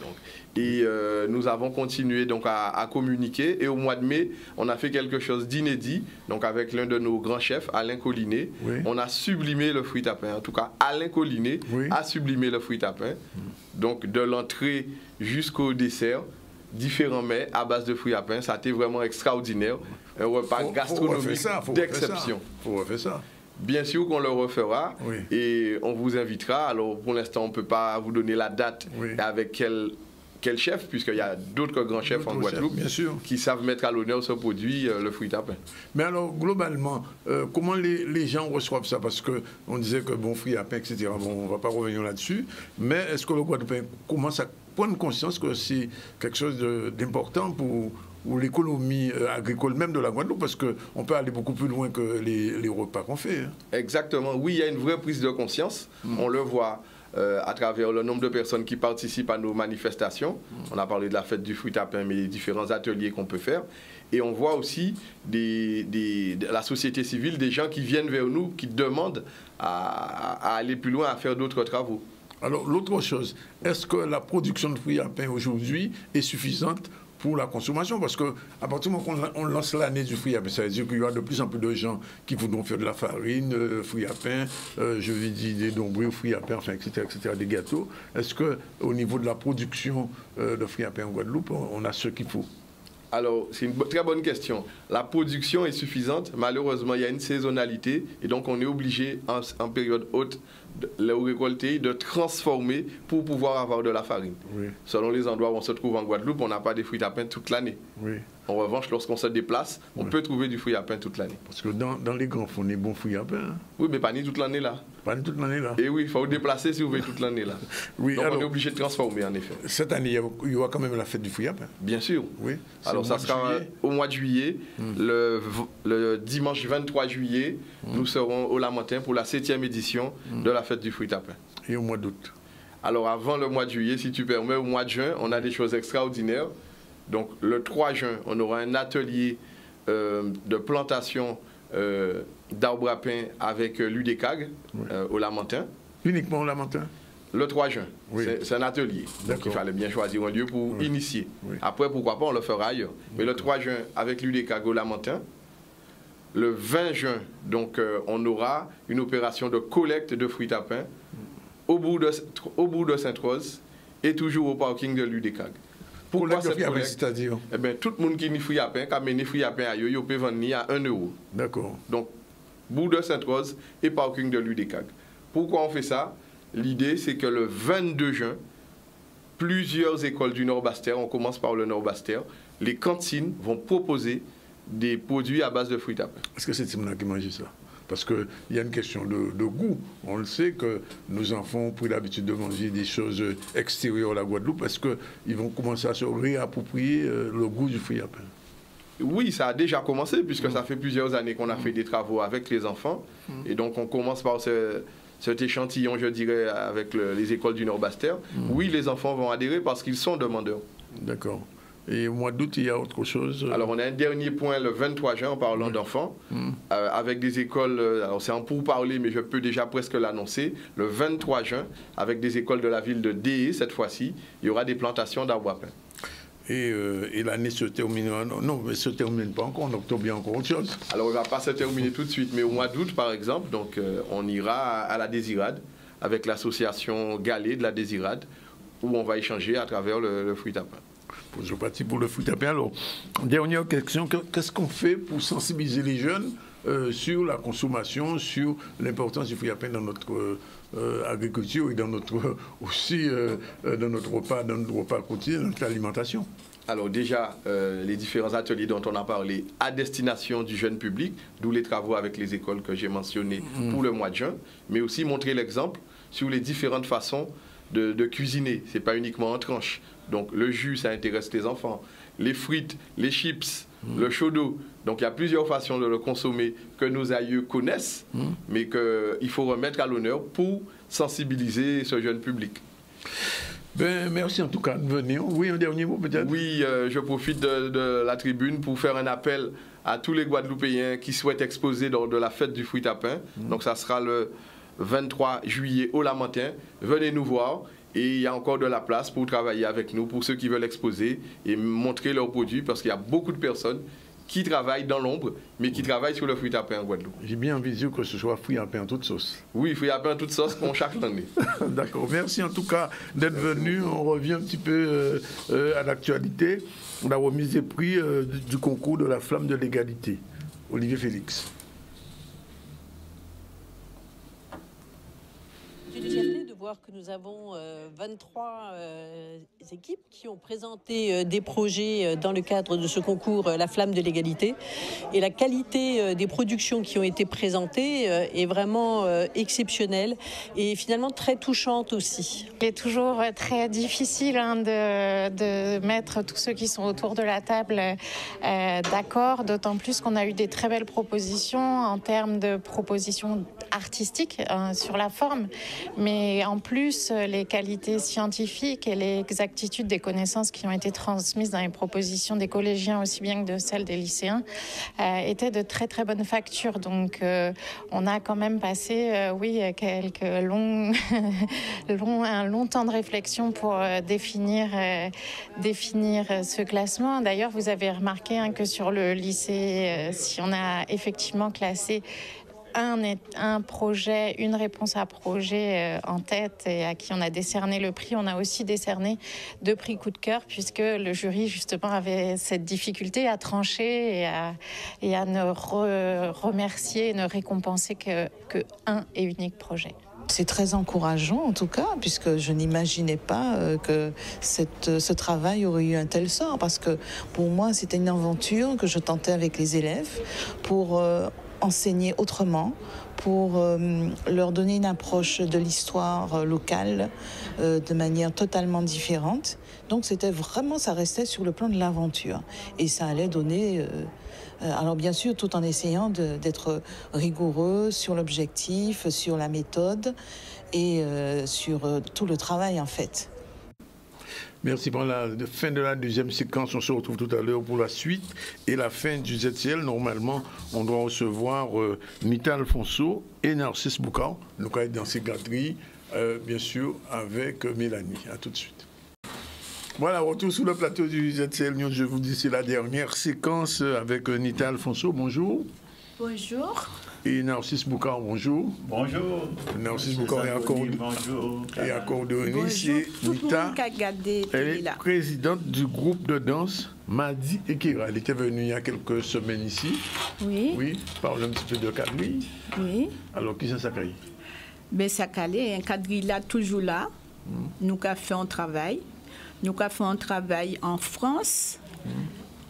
Donc, et nous avons continué donc à communiquer. Et au mois de mai, on a fait quelque chose d'inédit. Donc avec l'un de nos grands chefs, Alain Collinet, on a sublimé le fruit à pain. En tout cas, Alain Collinet a sublimé le fruit à pain. Donc de l'entrée jusqu'au dessert, différents mets à base de fruits à pain. Ça a été vraiment extraordinaire. Un repas gastronomique d'exception. Il faut refaire ça. Bien sûr qu'on le refera et on vous invitera. Alors pour l'instant, on ne peut pas vous donner la date avec quel chef, puisqu'il y a d'autres grands chefs en Guadeloupe qui savent mettre à l'honneur ce produit, le fruit à pain. Mais alors, globalement, comment les gens reçoivent ça? Parce qu'on disait que bon, fruit à pain, etc., bon, on ne va pas revenir là-dessus. Mais est-ce que le Guadeloupéen commence à prendre conscience que c'est quelque chose d'important pour ou l'économie agricole même de la Guadeloupe, parce qu'on peut aller beaucoup plus loin que les repas qu'on fait. Hein. Exactement. Oui, il y a une vraie prise de conscience. On le voit à travers le nombre de personnes qui participent à nos manifestations. On a parlé de la fête du fruit à pain, mais les différents ateliers qu'on peut faire. Et on voit aussi de la société civile, des gens qui viennent vers nous, qui demandent à aller plus loin, à faire d'autres travaux. Alors, l'autre chose, est-ce que la production de fruits à pain aujourd'hui est suffisante pour la consommation? Parce qu'à partir du moment qu'on lance l'année du fruit à pain, ça veut dire qu'il y aura de plus en plus de gens qui voudront faire de la farine, fruits à pain, je vais dire des nombreux fruits à pain, enfin, etc., des gâteaux. Est-ce qu'au niveau de la production de fruits à pain en Guadeloupe, on a ce qu'il faut? Alors, c'est une très bonne question. La production est suffisante. Malheureusement, il y a une saisonnalité et donc on est obligé, en période haute, de le récolter, de transformer pour pouvoir avoir de la farine. Oui. Selon les endroits où on se trouve en Guadeloupe, on n'a pas des fruits à pain toute l'année. Oui. En revanche, lorsqu'on se déplace, on peut trouver du fruit à pain toute l'année. Parce que dans les grands fonds, on est bons fruits à pain. Hein? Oui, mais pas ni toute l'année là. Pas ni toute l'année là. Et oui, il faut vous déplacer si vous voulez toute l'année là. Oui, donc alors, on est obligé de transformer en effet. Cette année, il y aura quand même la fête du fruit à pain. Bien sûr. Oui. Alors ça sera au mois de juillet, le dimanche 23 juillet, nous serons au Lamentin pour la 7e édition de la fête du fruit à pain. Et au mois d'août? Alors avant le mois de juillet, si tu permets, au mois de juin, on a des choses extraordinaires. Donc le 3 juin, on aura un atelier de plantation d'arbres à pain avec l'UDECAG au Lamentin. Uniquement au Lamentin? Le 3 juin, oui. C'est un atelier. Donc il fallait bien choisir un lieu pour initier. Oui. Après, pourquoi pas, on le fera ailleurs. Mais le 3 juin, avec l'UDECAG au Lamentin. Le 20 juin, donc, on aura une opération de collecte de fruits à pain au bout de Sainte-Rose et toujours au parking de l'UDECAG. Pourquoi cette collecte? C'est-à-dire? Eh bien, tout le monde qui a fruits à pain, qui a mené fruits à pain à eux, il peut vendre à 1 €. D'accord. Donc, bout de Sainte-Rose et parking de l'UDECAG. Pourquoi on fait ça? L'idée, c'est que le 22 juin, plusieurs écoles du Nord-Bastère, on commence par le Nord-Bastère, les cantines vont proposer des produits à base de fruits à pain. Est-ce que c'est Timna qui mange ça? Parce qu'il y a une question de goût. On le sait que nos enfants ont pris l'habitude de manger des choses extérieures à la Guadeloupe parce qu'ils vont commencer à se réapproprier le goût du fruit à pain. Oui, ça a déjà commencé puisque ça fait plusieurs années qu'on a fait des travaux avec les enfants. Et donc on commence par cet échantillon, je dirais, avec les écoles du Nord-Bastère. Oui, les enfants vont adhérer parce qu'ils sont demandeurs. D'accord. Et au mois d'août, il y a autre chose? Alors, on a un dernier point le 23 juin en parlant d'enfants, avec des écoles, alors c'est en pourparler, mais je peux déjà presque l'annoncer, le 23 juin, avec des écoles de la ville de Déé, cette fois-ci, il y aura des plantations d'arbres à pain. Et l'année se termine, non, mais se termine pas encore, en octobre, il y a encore autre chose. Alors, il ne va pas se terminer tout de suite, mais au mois d'août, par exemple, donc, on ira à la Désirade, avec l'association Galet de la Désirade, où on va échanger à travers le fruit à pain. Je partis pour le fruit à pain. Alors, dernière question, qu'est-ce qu'on fait pour sensibiliser les jeunes sur la consommation, sur l'importance du fruit à pain dans notre agriculture et dans notre, aussi dans notre repas quotidien, dans notre alimentation? Alors déjà, les différents ateliers dont on a parlé à destination du jeune public, d'où les travaux avec les écoles que j'ai mentionnés pour le mois de juin, mais aussi montrer l'exemple sur les différentes façons de cuisiner. Ce n'est pas uniquement en tranche. Donc le jus, ça intéresse les enfants. Les frites, les chips, le chaud d'eau. Donc il y a plusieurs façons de le consommer que nos aïeux connaissent, mais qu'il faut remettre à l'honneur pour sensibiliser ce jeune public. Ben, merci en tout cas de venir. Oui, un dernier mot peut-être? Oui, je profite de la tribune pour faire un appel à tous les Guadeloupéens qui souhaitent exposer lors de la fête du fruit à pain. Donc ça sera le 23 juillet au Lamentin. Venez nous voir. Et il y a encore de la place pour travailler avec nous, pour ceux qui veulent exposer et montrer leurs produits, parce qu'il y a beaucoup de personnes qui travaillent dans l'ombre, mais qui travaillent sur le fruit à pain en Guadeloupe. J'ai bien envie que ce soit fruit à pain en toute sauce. Oui, fruit à pain en toute sauce pour chaque année. D'accord. Merci en tout cas d'être venu. On revient un petit peu à l'actualité. La remise des prix du concours de la flamme de l'égalité. Olivier Félix. C'est une fierté de voir voir que nous avons 23 équipes qui ont présenté des projets dans le cadre de ce concours La Flamme de l'égalité. Et la qualité des productions qui ont été présentées est vraiment exceptionnelle et finalement très touchante aussi. Il est toujours très difficile de mettre tous ceux qui sont autour de la table d'accord, d'autant plus qu'on a eu des très belles propositions en termes de propositions artistiques sur la forme, mais en plus les qualités scientifiques et l'exactitude des connaissances qui ont été transmises dans les propositions des collégiens aussi bien que de celles des lycéens étaient de très très bonne facture. Donc on a quand même passé quelques un long temps de réflexion pour définir ce classement. D'ailleurs, vous avez remarqué que sur le lycée, si on a effectivement classé un projet, une réponse à projet en tête et à qui on a décerné le prix, on a aussi décerné 2 prix coup de cœur puisque le jury justement avait cette difficulté à trancher et à ne remercier et ne récompenser que un et unique projet. C'est très encourageant en tout cas, puisque je n'imaginais pas que ce travail aurait eu un tel sort, parce que pour moi c'était une aventure que je tentais avec les élèves pour enseigner autrement, pour leur donner une approche de l'histoire locale de manière totalement différente. Donc c'était vraiment, ça restait sur le plan de l'aventure et ça allait donner... alors bien sûr, tout en essayant d'être rigoureux sur l'objectif, sur la méthode et sur tout le travail en fait. Merci pour la fin de la deuxième séquence. On se retrouve tout à l'heure pour la suite. Et la fin du ZCL, normalement, on doit recevoir Nita Alfonso et Narcisse Boukar. Nous allons être dans ces gâteries, bien sûr, avec Mélanie. À tout de suite. Voilà, retour sur le plateau du ZCL News. Je vous dis, c'est la dernière séquence avec Nita Alfonso. Bonjour. Bonjour. Et Narcisse Boukar, bonjour. Bonjour. Narcisse Boukar est accordéoniste. Et Nita, elle est présidente du groupe de danse Madi et Kira. Elle était venue il y a quelques semaines ici. Oui. Oui, parle un petit peu de Kadri. Oui. Alors, qui c'est Sakari? Ben, Sakari, un Kadri là, toujours là. Nous avons fait un travail. Nous avons fait un travail en France.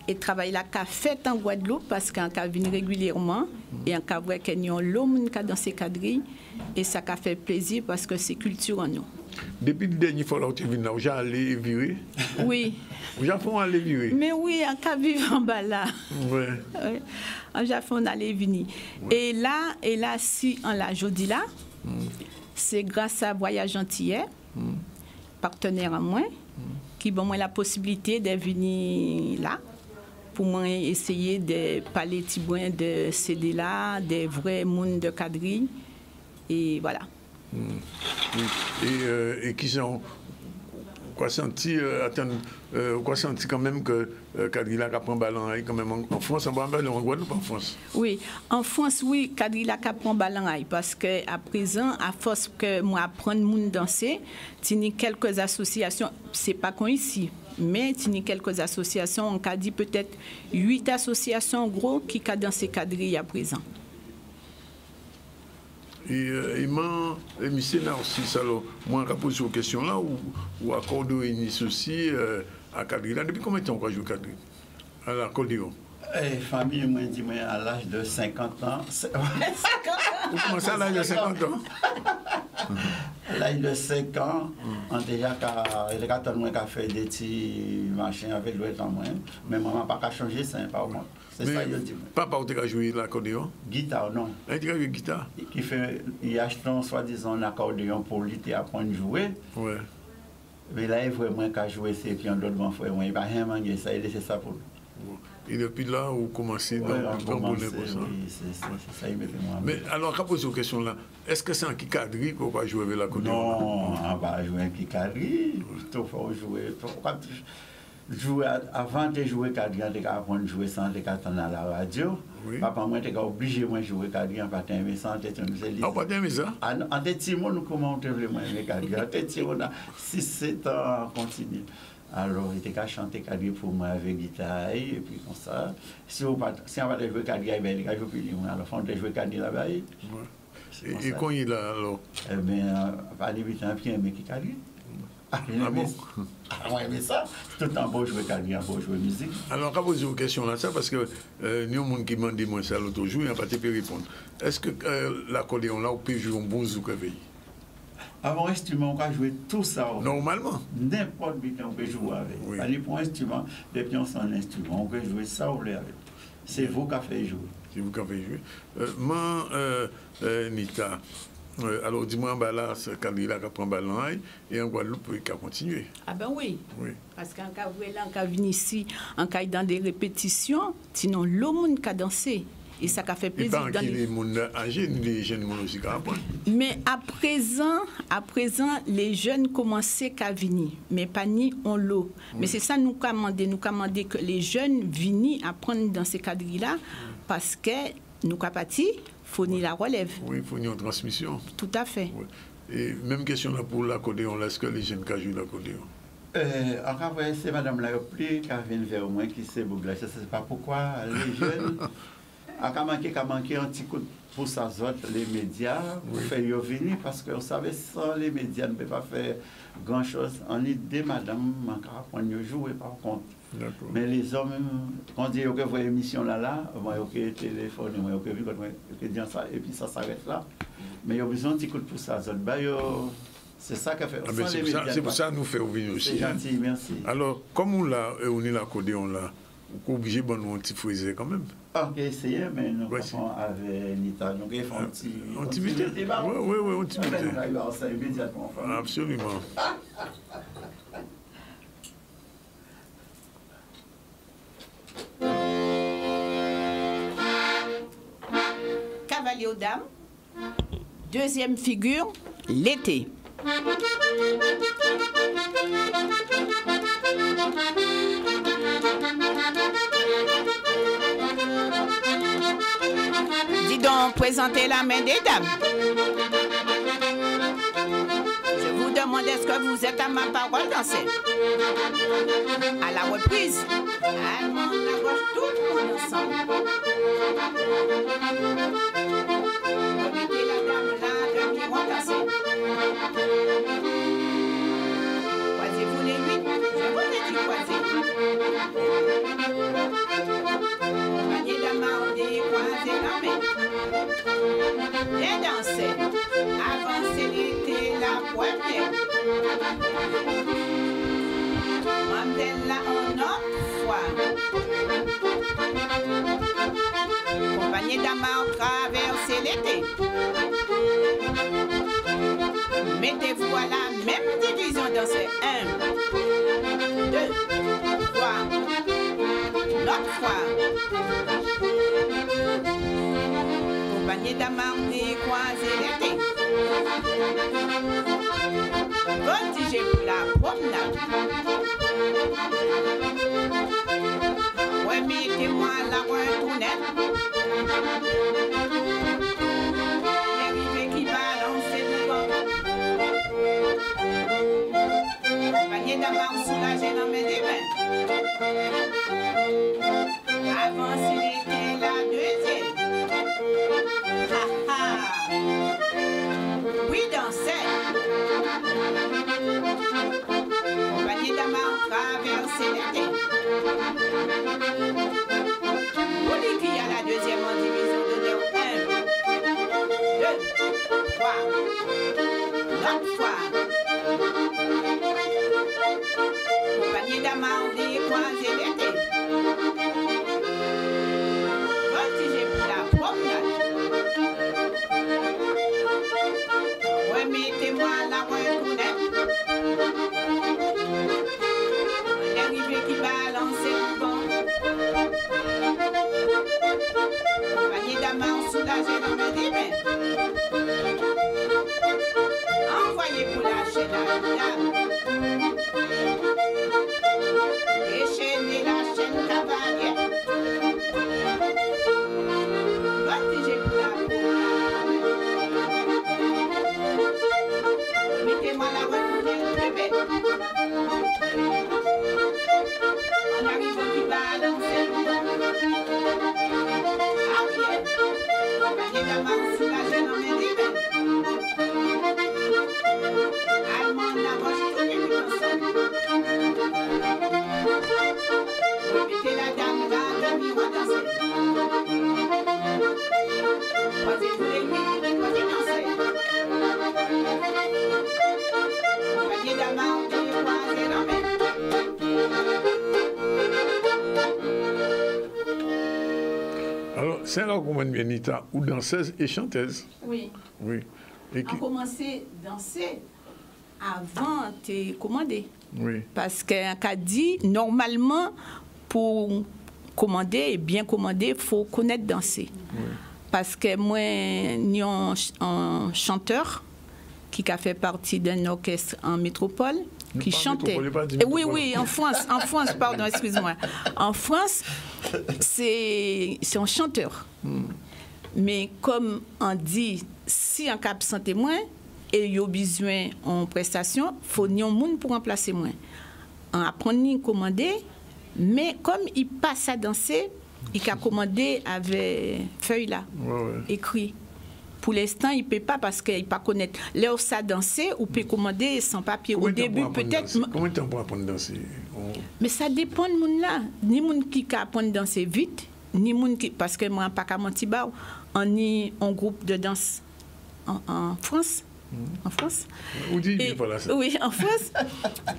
Et travail là qu'a fait en Guadeloupe parce qu'on a venu régulièrement et on a vu qu'il y a l'homme dans ces quadrilles et ça a fait plaisir parce que c'est culture en nous. Depuis le dernier fois que tu es venu là, vous avez allé virer? Oui. Vous avez fait aller virer? Mais oui, on a vécu en bas là. Oui. On a fait aller venir. Et là, si on l'a jeudi là, c'est grâce à Voyage Antillais, partenaire à moi, qui m'a donné la possibilité de venir là. Pour moi, essayer de parler de CD là, des vrais mondes de quadrille. Et qui sont. Quoi senti quand même que Kadrila a pris un ballon quand même en France, en ballon en Guadeloupe en France? Oui, en France, oui, Kadrila a pris un ballon parce qu'à présent, à force que moi apprendre monde danser, il y a quelques associations, c'est pas qu'on ici. Mais il y a quelques associations, on a dit peut-être 8 associations gros qui ont dansé quadrille à présent. Et monsieur Narcisse, alors, moi, je pose une question là, ou accordéoniste aussi à quadrille. Depuis combien de temps on joue quadrille à l'accordéon? Famille, moi, dit à l'âge de 50 ans. Vous commencez à l'âge de 50 ans? À l'âge de 5 ans, on déjà fait des petits machins avec l'ouest en moins. Mais maman n'a pas changé ça, par contre. C'est ça, je dis. Papa, tu as joué l'accordéon? Guitare, non. Tu as joué guitare? Il achète soi-disant un accordéon pour lui apprendre à jouer. Ouais. Mais là, il faut moins qu'à jouer, c'est puis un autre bon frère. Il va rien manger ça, il laisse ça pour lui. Et depuis là, vous commencez dans le bonheur pour ça. Oui, c'est ça, il me fait moi. Mais alors, quand poser une question là, est-ce que c'est un kikadri qu'on va jouer avec l'accordéon? Non, on va jouer un kikadri. Il faut jouer. Avant de jouer quadrille, on va apprendre à jouer sans attendre à la radio. Oui. Papa, moi, j'étais obligé de jouer quadrille en patin, mais sans être un musée. Ah, patin, mais ça? En petit mot, nous commençons vraiment aimer quadrille. En petit mot, 6-7 ans, on continue. Alors, il était qu'à chanter quadrille pour moi avec guitare, et puis comme ça. Si on va jouer quadrille, il va jouer plus. Alors, on va jouer quadrille là-bas. Et quand il a alors? Eh bien, à l'évitant, bien aimé qui calme. Ah bon? On aime ça. Tout le temps, beau jouer calme, beau jouer musique. Alors, quand vous posez une question là, ça, parce que nous, les gens qui demandent moi ça l'autre jour, il n'y a pas de répondre. Est-ce que l'accordéon là, on peut jouer un bon zouk avec? Avant instrument, on peut jouer tout ça. Normalement. N'importe qui on peut jouer avec. Oui. Pas pour instrument, depuis on s'en instrument, on peut jouer ça ou avec. C'est vous qui avez fait jouer. C'est vous qui avez fait jouer. Nita, alors dis-moi, là, c'est Kalila qui prend ballon et en Guadeloupe, qui a continué. Ah ben oui. Parce qu'en cas où vient ici, en cas dans des répétitions, sinon l'homme qui a dansé. Et ça a fait plaisir. Et pas les gens âgés, les jeunes aussi qui apprennent. Mais à présent, les jeunes commençaient à venir, mais pas ni on l'eau. Mais c'est ça nous commander que les jeunes viennent apprendre dans ces cadres-là, parce que nous capati fournir la relève. Oui, fournir une transmission. Tout à fait. Oui. Et même question là pour l'accordéon, est-ce que les jeunes qui jouent l'accordéon? Encore, c'est Madame la plus qui vient vers moi qui sait bougler. Je ne sais pas pourquoi les jeunes. Quand manqué un petit coup de pouce à les médias pour faire venir parce qu'on savait sans les médias ne peut pas faire grand chose. On est des madame on peut jouer par contre. Mais les hommes, quand on dit que vous émission là, moi ok téléphone, moi ok vu ok dire ça et puis ça s'arrête là. Mais il y a besoin d'un petit coup de pouce à c'est ça qu'a fait. C'est pour ça que nous faisons venir aussi. C'est gentil, merci. Alors, comme on est l'accordéon là, on est obligé de faire un petit frisé quand même. Ok, essayez, mais nous faisons avec Nita. Donc, il faut un petit débat. Oui, un petit débat. Immédiatement. Absolument. Cavalier aux dames. Deuxième figure, l'été. Dis donc, présentez la main des dames. Je vous demande est-ce que vous êtes à ma parole danser. À la reprise. Allons, on approche tout le monde ensemble. Remettez la dame là, de miroir danser. Croisez-vous les huit. Je vous ai dit croisez. Panier de mardi, croisez la main. Bien danser. Avancez l'été la première. Mandel là en autre fois. Compagnie d'Amar traverser l'été. Mettez-vous à la même division dans ces 1, 2, 3, l'autre fois. Compagnie d'Amar croiser l'été. Voltigez pour la promenade. Ouais, mettez-moi la retournette. L'arrivée qui balance devant. Panier d'avant soulagé dans mes mains. Avancez l'été la deuxième. Ha ha. Oui, dansez. Compagnie d'amant traverser l'été. Pour les qui à la deuxième en division de 1, 2, 3, l'autre fois. Compagnie d'amant croiser l'été. Voltigez pour la promenade. Remettez-moi la retournette. L'arrivée qui balance le vent. Compagnie d'amant soulagée dans mes mains. Envoyez pour lâcher la dame. Déchaînez la chaîne cavalière. Voltigez pour la promenade. Mettez-moi la retournette, bébé. On arrive qui balance le vent. Arrière. Compagnie d'amant soulagée dans mes mains. C'est un recommande bien Nita, ou danseuse et chanteuse. Oui. Oui. On a commencé à danser avant de commander. Oui. Parce qu'un cas dit, normalement, pour commander et bien commander, il faut connaître danser. Oui. Parce que moi, il y a un chanteur qui a fait partie d'un orchestre en métropole, qui chantait. Oui, en France, pardon, excuse-moi. En France, c'est un chanteur. Mais comme on dit, si on cap santé moins et il y a besoin en prestation, il faut un monde pour remplacer moins. On apprend à commander, mais comme il passe à danser, il a commandé avec feuille là, écrit. Pour l'instant, il ne peut pas parce qu'il ne peut pas connaître. Là où ça danser, ou peut commander sans papier. Au début, peut-être. Comment tu pour apprendre à danser? Mais ça dépend de monde là. Ni monde qui apprend à danser vite, ni monde qui. Parce que moi, pas qu'à Montibao, on est en groupe de danse en France. En France. Oui, en France.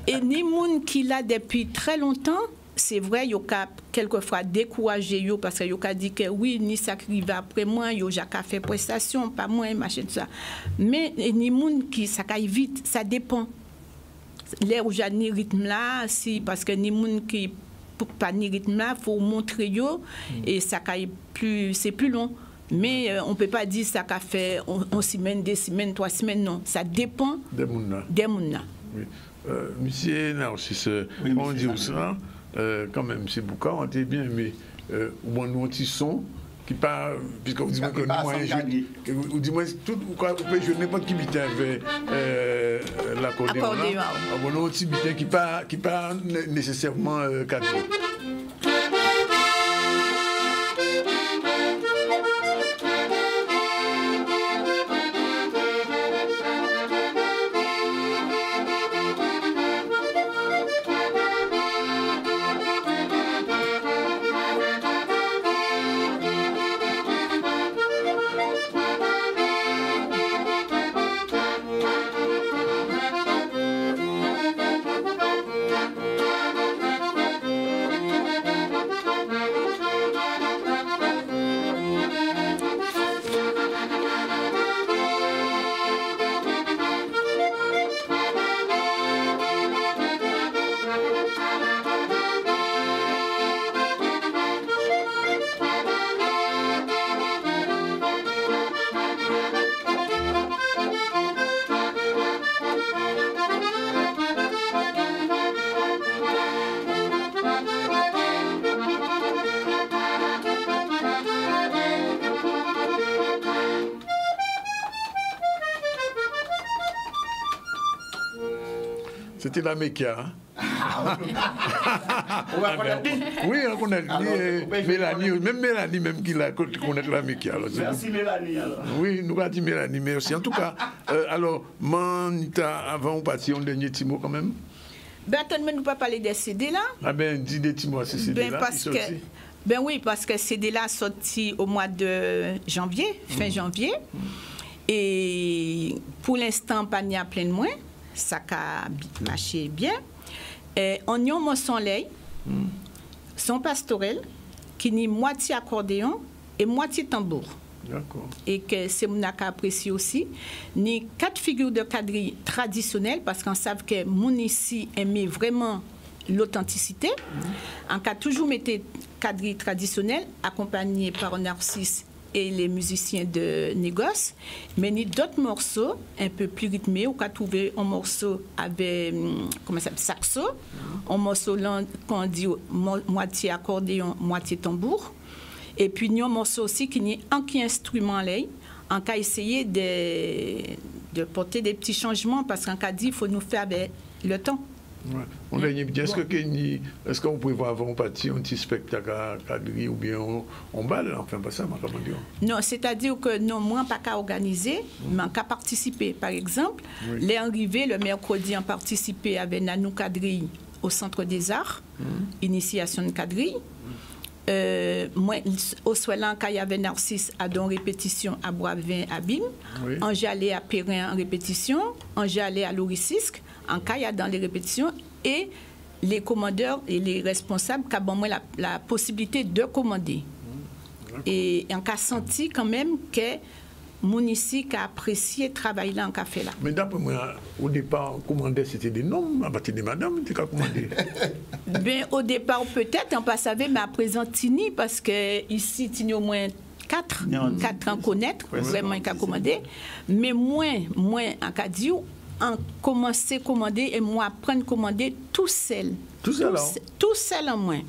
Et ni monde qui l'a depuis très longtemps. C'est vrai, il y a quelquefois découragé parce qu'il y a dit que oui, ni ça qui va après moi, il y a fait prestation, pas moi, machin, tout ça. Mais ni monde qui ça caille vite, ça dépend. L'air où j'ai ni rythme là, si parce que ni monde qui pas ni rythme là, faut montrer yo et ça caille plus, c'est plus long. Mais on peut pas dire ça qu'a fait en semaine, 2 semaines, 3 semaines, non. Ça dépend des moun là. Oui. Monsieur Narcisse, on dit ça. Quand même, c'est Bouka, on était bien, mais on a un petit son qui part, puisque vous dites que vous dites tout, vous pouvez jouer n'importe qui bite avec l'accordéon. On a un petit bite qui part nécessairement cadré. C'était la Mekia. Oui, on connaît Mélanie, même Mélanie, même qui la connaît la Mekia. Merci Mélanie. Alors. Oui, nous avons dit Mélanie, merci. En tout cas, alors, Manita, avant de partir, un dernier petit mot quand même. Ben, attends, nous pas parler des CD là. Ah ben, dis des petits mots à ces CD là. Ben oui, parce que CD là sorti au mois de janvier, fin janvier. Et pour l'instant, pas n'y a plein de moins. Ça a marché bien. Et on y a mon son lait, son pastorel, qui n'est moitié accordéon et moitié tambour. D'accord. Et que c'est mon apprécié aussi. Ni 4 figures de quadrille traditionnelles, parce qu'on sait que mon ici aimait vraiment l'authenticité. On a toujours mis quadrille traditionnelle, accompagné par Narcisse et les musiciens de négoce, mais il y a d'autres morceaux un peu plus rythmés. On a trouvé un morceau avec saxo, un morceau qu'on dit moitié accordéon, moitié tambour, et puis il y a un morceau aussi qui est un instrument là. On a essayé de porter des petits changements parce qu'on a dit qu'il faut nous faire avec le temps. Ouais. On a dit, est-ce qu'on pouvait voir avant partir un petit spectacle à quadrille ou bien on balle, enfin pas ça, comment dire? Non, c'est-à-dire que non, moi pas qu'à organiser, mais qu'à participer. Par exemple, les arrivés le mercredi, on participé avec Nanou Quadrille au Centre des Arts, initiation de quadrille. Moi, au Soilan, quand il y avait Narcisse à don répétition à Boisvin à Bim, j'allais à Perrin en répétition, j'allais à Loricisque, en cas il y a dans les répétitions, et les commandeurs et les responsables qui ont la possibilité de commander. Et on a senti quand même que mon ici qui a apprécié le travail là en café là. Mais d'après moi, au départ, commander c'était des noms, à partir de madame, tu as commandé. Ben, au départ, peut-être, on pas savait, mais à présent, Tini, parce que ici, Tini au moins 4 ans connaître, vraiment, il a commandé. Mais moins, en cas dit, on commençait à commander et moi, apprendre à commander tout seul. Tout seul en moins.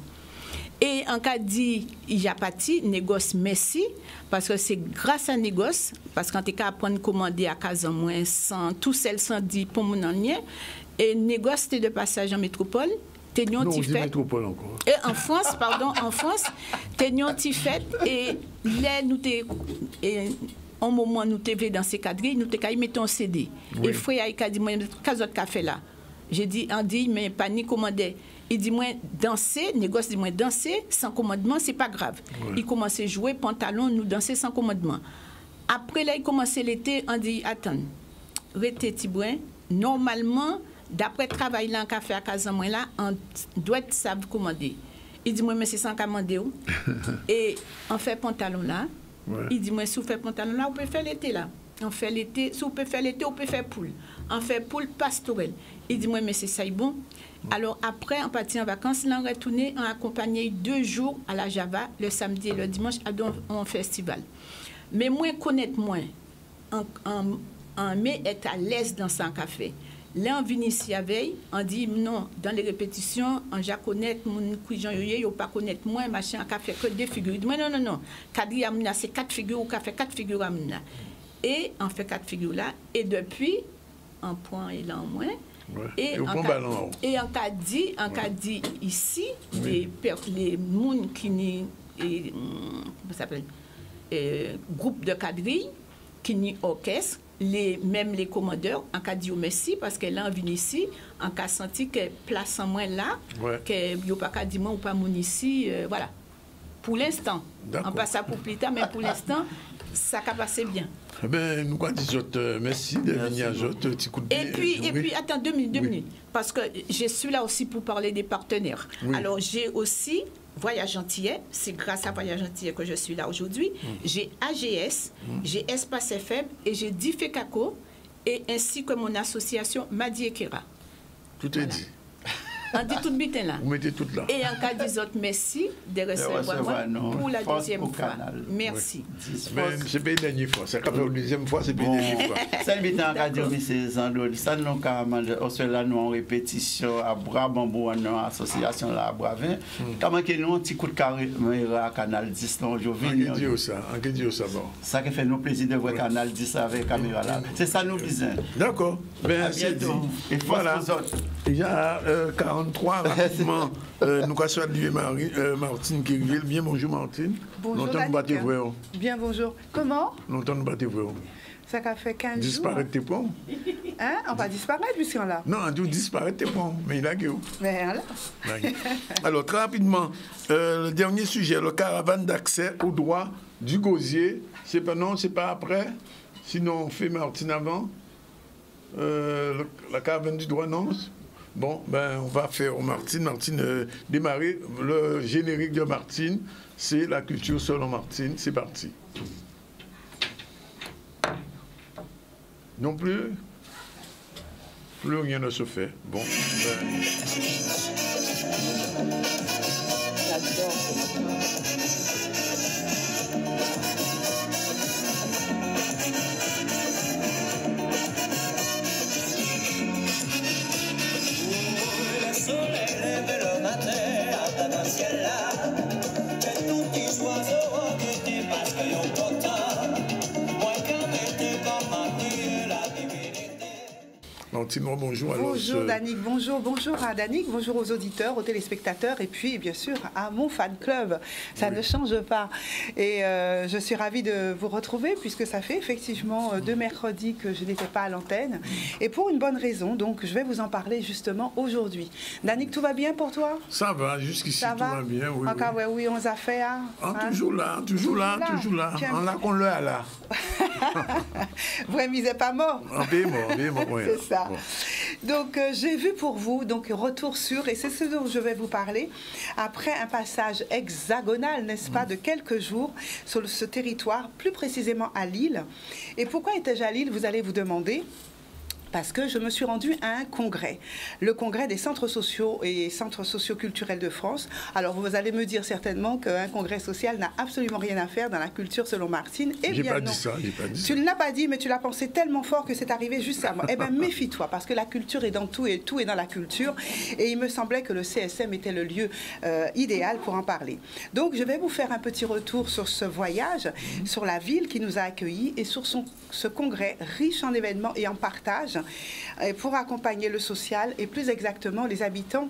Et en cas dit, il y a parti, négoce merci, parce que c'est grâce à négoce, parce qu'on était apprendre à commander à 15 ans moins, tout seul, sans dire pour mon année. Et négoce, c'était de passage en métropole. Non, on dit métropole encore. Et en France, Ténion Tifet, et là, nous en moment nous t'avons dans ces cadres, nous t'avons mis un CD. Oui. Et frère a dit, moi, qu'est-ce que café là? J'ai dit, on dit, mais pas ni commander. Il dit, moi, danser, négoce dit, moi, danser sans commandement, c'est pas grave. Oui. Il commençait à jouer, pantalon, nous danser sans commandement. Après, là, il commençait l'été, on dit, attends, restez Tibouin, normalement, d'après le travail là en café à Casamouin là, on doit savoir commander. Il dit, moi, mais c'est sans commander. Et on fait pantalon là. Ouais. Il dit, moi, si vous faites pantalon là, vous pouvez faire l'été là. On fait l'été, si vous pouvez faire l'été, on peut faire poule. On fait poule pastorelle. Il dit, moi, mais c'est ça, bon. Alors après, on partit en vacances, là, on retourné, on accompagné 2 jours à la Java, le samedi et le dimanche, à un festival. Mais moi, connaître moins, mais être à l'aise dans son café. Là, on vient ici à veille, on dit non, dans les répétitions, on já connaître mon cousin yoye, on pas connaître moins, machin, on fait que 2 figures. Il dit non, Kadri amna c'est 4 figures, on fait 4 figures amna. Et on fait 4 figures là, et depuis, un point et là en moins. Ouais. Et on a dit ici, oui. les moun qui ni comment s'appelle groupe de quadrilles, qui ni orchestre. Même les commandeurs, en cas de merci, parce qu'elle est venue ici, en cas senti que place en moins là, ouais. Que n'y a pas qu'à dire ou pas mon ici, voilà. Pour l'instant, on passe ça pour plus tard, mais pour l'instant, ça a passé bien. Eh bien, nous quoi disons merci de venir à Jotte, petit coup de pied. Et puis, attends, 2 minutes, parce que je suis là aussi pour parler des partenaires. Oui. Alors, j'ai aussi Voyage Antillais, c'est grâce à Voyage Antillais que je suis là aujourd'hui. J'ai AGS, j'ai Espace FM et j'ai Difecaco, et ainsi que mon association Madi Ekera. Tout est dit. On dit tout bitin là. Vous mettez tout là. Et en cas des autres, merci de recevoir pour la deuxième fois. Merci. Mais c'est pas une dernière fois. C'est quand la deuxième fois, c'est pas une dernière fois. C'est le bitin en radio, mais c'est Zandol. Ça, nous, on se là, nous, en répétition à Bras-Bambou, en association là à Bravin. Comment que nous, un petit coup de caméra à Canal 10, non, aujourd'hui. En quel ça bon. Ça qui fait nous plaisir de voir Canal 10 avec caméra là. C'est ça, nous, besoin. D'accord. Ben, c'est dit. Et voilà. Il y a 43 rapidement. Nous avons salué Martine qui est bien. Bonjour Martine. Bonjour Danick. Bien bonjour. Comment? Longtemps nous battons vrai. Ça a fait 15 jours. Disparaître tes ponts. Hein? On va disparaître puisqu'on l'a. Non, on dit disparaître tes ponts. Mais il a que. Mais là. Alors très rapidement, le dernier sujet, le caravane d'accès au droit du gosier. C'est pas non, c'est pas après. Sinon on fait Martine avant. La caravane du droit, non. Bon, ben, on va faire Martine, démarrer. Le générique de Martine, c'est la culture selon Martine. C'est parti. Non plus? Plus rien ne se fait. Bon, ben... Bonjour. Bonjour Danick, bonjour à Danick, bonjour aux auditeurs, aux téléspectateurs et puis bien sûr à mon fan club. Ça ne change pas. Et je suis ravie de vous retrouver puisque ça fait effectivement 2 mercredis que je n'étais pas à l'antenne. Et pour une bonne raison, donc je vais vous en parler justement aujourd'hui. Danick, tout va bien pour toi? Ça va, jusqu'ici tout va bien. Oui, oui, on a fait. Hein? Toujours là. On l'a qu'on l'a là. Vous misez pas mort. Bien mort. C'est ça. Bon. Donc, j'ai vu pour vous, donc, retour sur, et c'est ce dont je vais vous parler, après un passage hexagonal, n'est-ce pas, de quelques jours sur ce territoire, plus précisément à Lille. Et pourquoi étais-je à Lille, vous allez vous demander? Parce que je me suis rendue à un congrès, le congrès des centres sociaux et centres socioculturels de France. Alors vous allez me dire certainement qu'un congrès social n'a absolument rien à faire dans la culture selon Martine. Eh bien non. Tu ne l'as pas dit, mais tu l'as pensé tellement fort que c'est arrivé juste à moi. Eh bien méfie-toi, parce que la culture est dans tout et tout est dans la culture. Et il me semblait que le CSM était le lieu idéal pour en parler. Donc je vais vous faire un petit retour sur ce voyage, sur la ville qui nous a accueillis et sur ce congrès riche en événements et en partage pour accompagner le social et plus exactement les habitants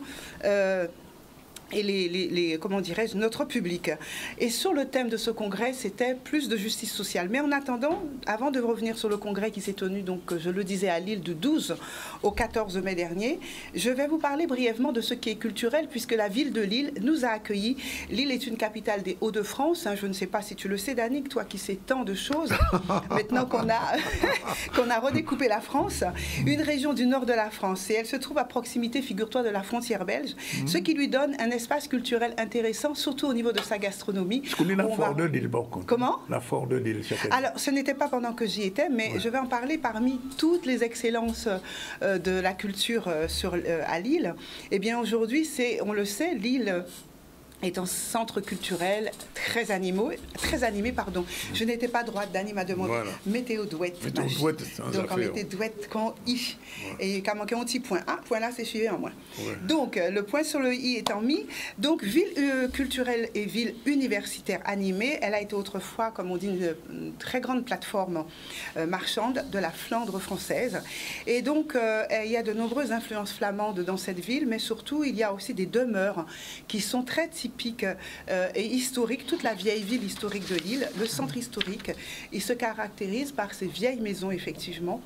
et comment dirais-je, notre public. Et sur le thème de ce congrès, c'était plus de justice sociale. Mais en attendant, avant de revenir sur le congrès qui s'est tenu, donc je le disais, à Lille du 12 au 14 mai dernier, je vais vous parler brièvement de ce qui est culturel, puisque la ville de Lille nous a accueillis. Lille est une capitale des Hauts-de-France. Je ne sais pas si tu le sais, Danick, toi qui sais tant de choses, maintenant qu'on a redécoupé la France, une région du nord de la France. Et elle se trouve à proximité, figure-toi, de la frontière belge, ce qui lui donne un espace culturel intéressant, surtout au niveau de sa gastronomie. Je connais la Fort de Lille, par contre. Comment? La Fort de Lille. Alors, ce n'était pas pendant que j'y étais, mais je vais en parler parmi toutes les excellences de la culture à Lille. Eh bien, aujourd'hui, on le sait, Lille est un centre culturel très animé, pardon. Je n'étais pas droite, Dani m'a demandé. Voilà. Météo douette. Donc, on mettait douette quand i. Ouais. Et quand manquait un petit point. Ah, point là, c'est suivi en moins. Ouais. Donc, le point sur le i étant mis. Donc, ville culturelle et ville universitaire animée. Elle a été autrefois, comme on dit, une très grande plateforme marchande de la Flandre française. Et donc, il y a de nombreuses influences flamandes dans cette ville, mais surtout, il y a aussi des demeures qui sont très typique et historique, toute la vieille ville historique de Lille, le centre historique, il se caractérise par ces vieilles maisons, effectivement.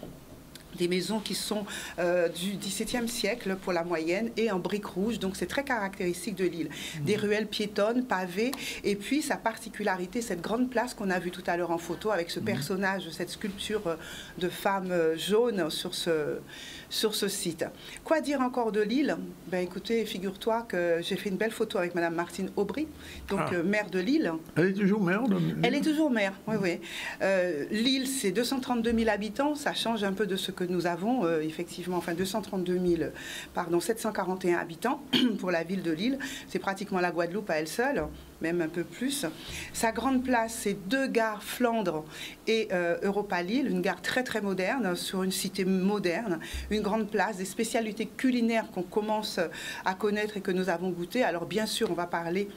Des maisons qui sont du XVIIe siècle pour la moyenne et en briques rouges, donc c'est très caractéristique de Lille. Des ruelles piétonnes, pavées, et puis sa particularité, cette grande place qu'on a vue tout à l'heure en photo avec ce personnage, cette sculpture de femme jaune sur ce site. Quoi dire encore de Lille? Ben écoutez, figure-toi que j'ai fait une belle photo avec Madame Martine Aubry, donc maire de Lille. Elle est toujours maire de Lille? Elle est toujours maire, oui, oui. Lille, c'est 232 000 habitants, ça change un peu de ce que nous avons, effectivement, enfin 741 habitants pour la ville de Lille. C'est pratiquement la Guadeloupe à elle seule, même un peu plus. Sa grande place, c'est 2 gares Flandre et Europa Lille, une gare très très moderne, sur une cité moderne, une grande place, des spécialités culinaires qu'on commence à connaître et que nous avons goûtées. Alors bien sûr, on va parler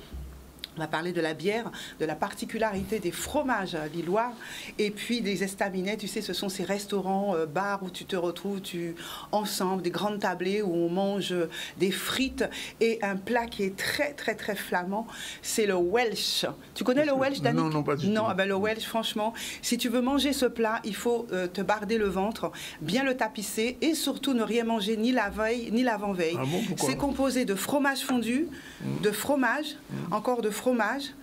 de la bière, de la particularité des fromages lillois et puis des estaminets. Tu sais, ce sont ces restaurants, bars où tu te retrouves ensemble, des grandes tablées où on mange des frites et un plat qui est très, très, très flamand, c'est le Welsh. Tu connais le Welsh, Danick? Non, pas du tout. Non, ben, le Welsh, franchement, si tu veux manger ce plat, il faut te barder le ventre, bien le tapisser et surtout ne rien manger ni la veille ni l'avant-veille. Ah bon, pourquoi? C'est composé de fromage fondu, de fromage, encore de fromage,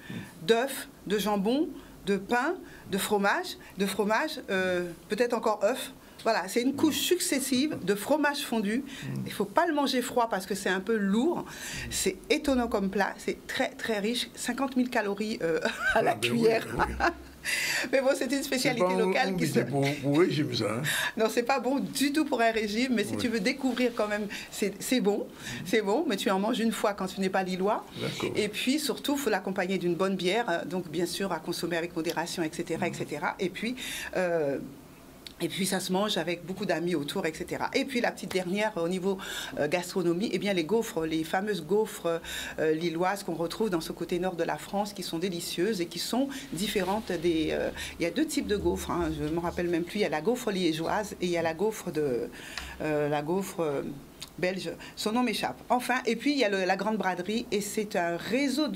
d'œufs, de jambon, de pain, de fromage, peut-être encore œufs. Voilà, c'est une couche successive de fromage fondu. Il ne faut pas le manger froid parce que c'est un peu lourd. C'est étonnant comme plat, c'est très très riche, 50 000 calories à la cuillère. Oui. Mais bon, c'est une spécialité locale qui se... C'est pour régime, ça. Hein? Non, c'est pas bon du tout pour un régime, mais si tu veux découvrir quand même, c'est bon, mais tu en manges une fois quand tu n'es pas lillois. Et puis surtout, il faut l'accompagner d'une bonne bière, donc bien sûr à consommer avec modération, etc., etc. Et puis ça se mange avec beaucoup d'amis autour, etc. Et puis la petite dernière au niveau gastronomie, eh bien les gaufres, les fameuses gaufres lilloises qu'on retrouve dans ce côté nord de la France, qui sont délicieuses et qui sont différentes des... il y a 2 types de gaufres, hein, je ne me rappelle même plus. Il y a la gaufre liégeoise et il y a la gaufre belge, son nom m'échappe. Enfin, et puis il y a la Grande Braderie, et c'est un réseau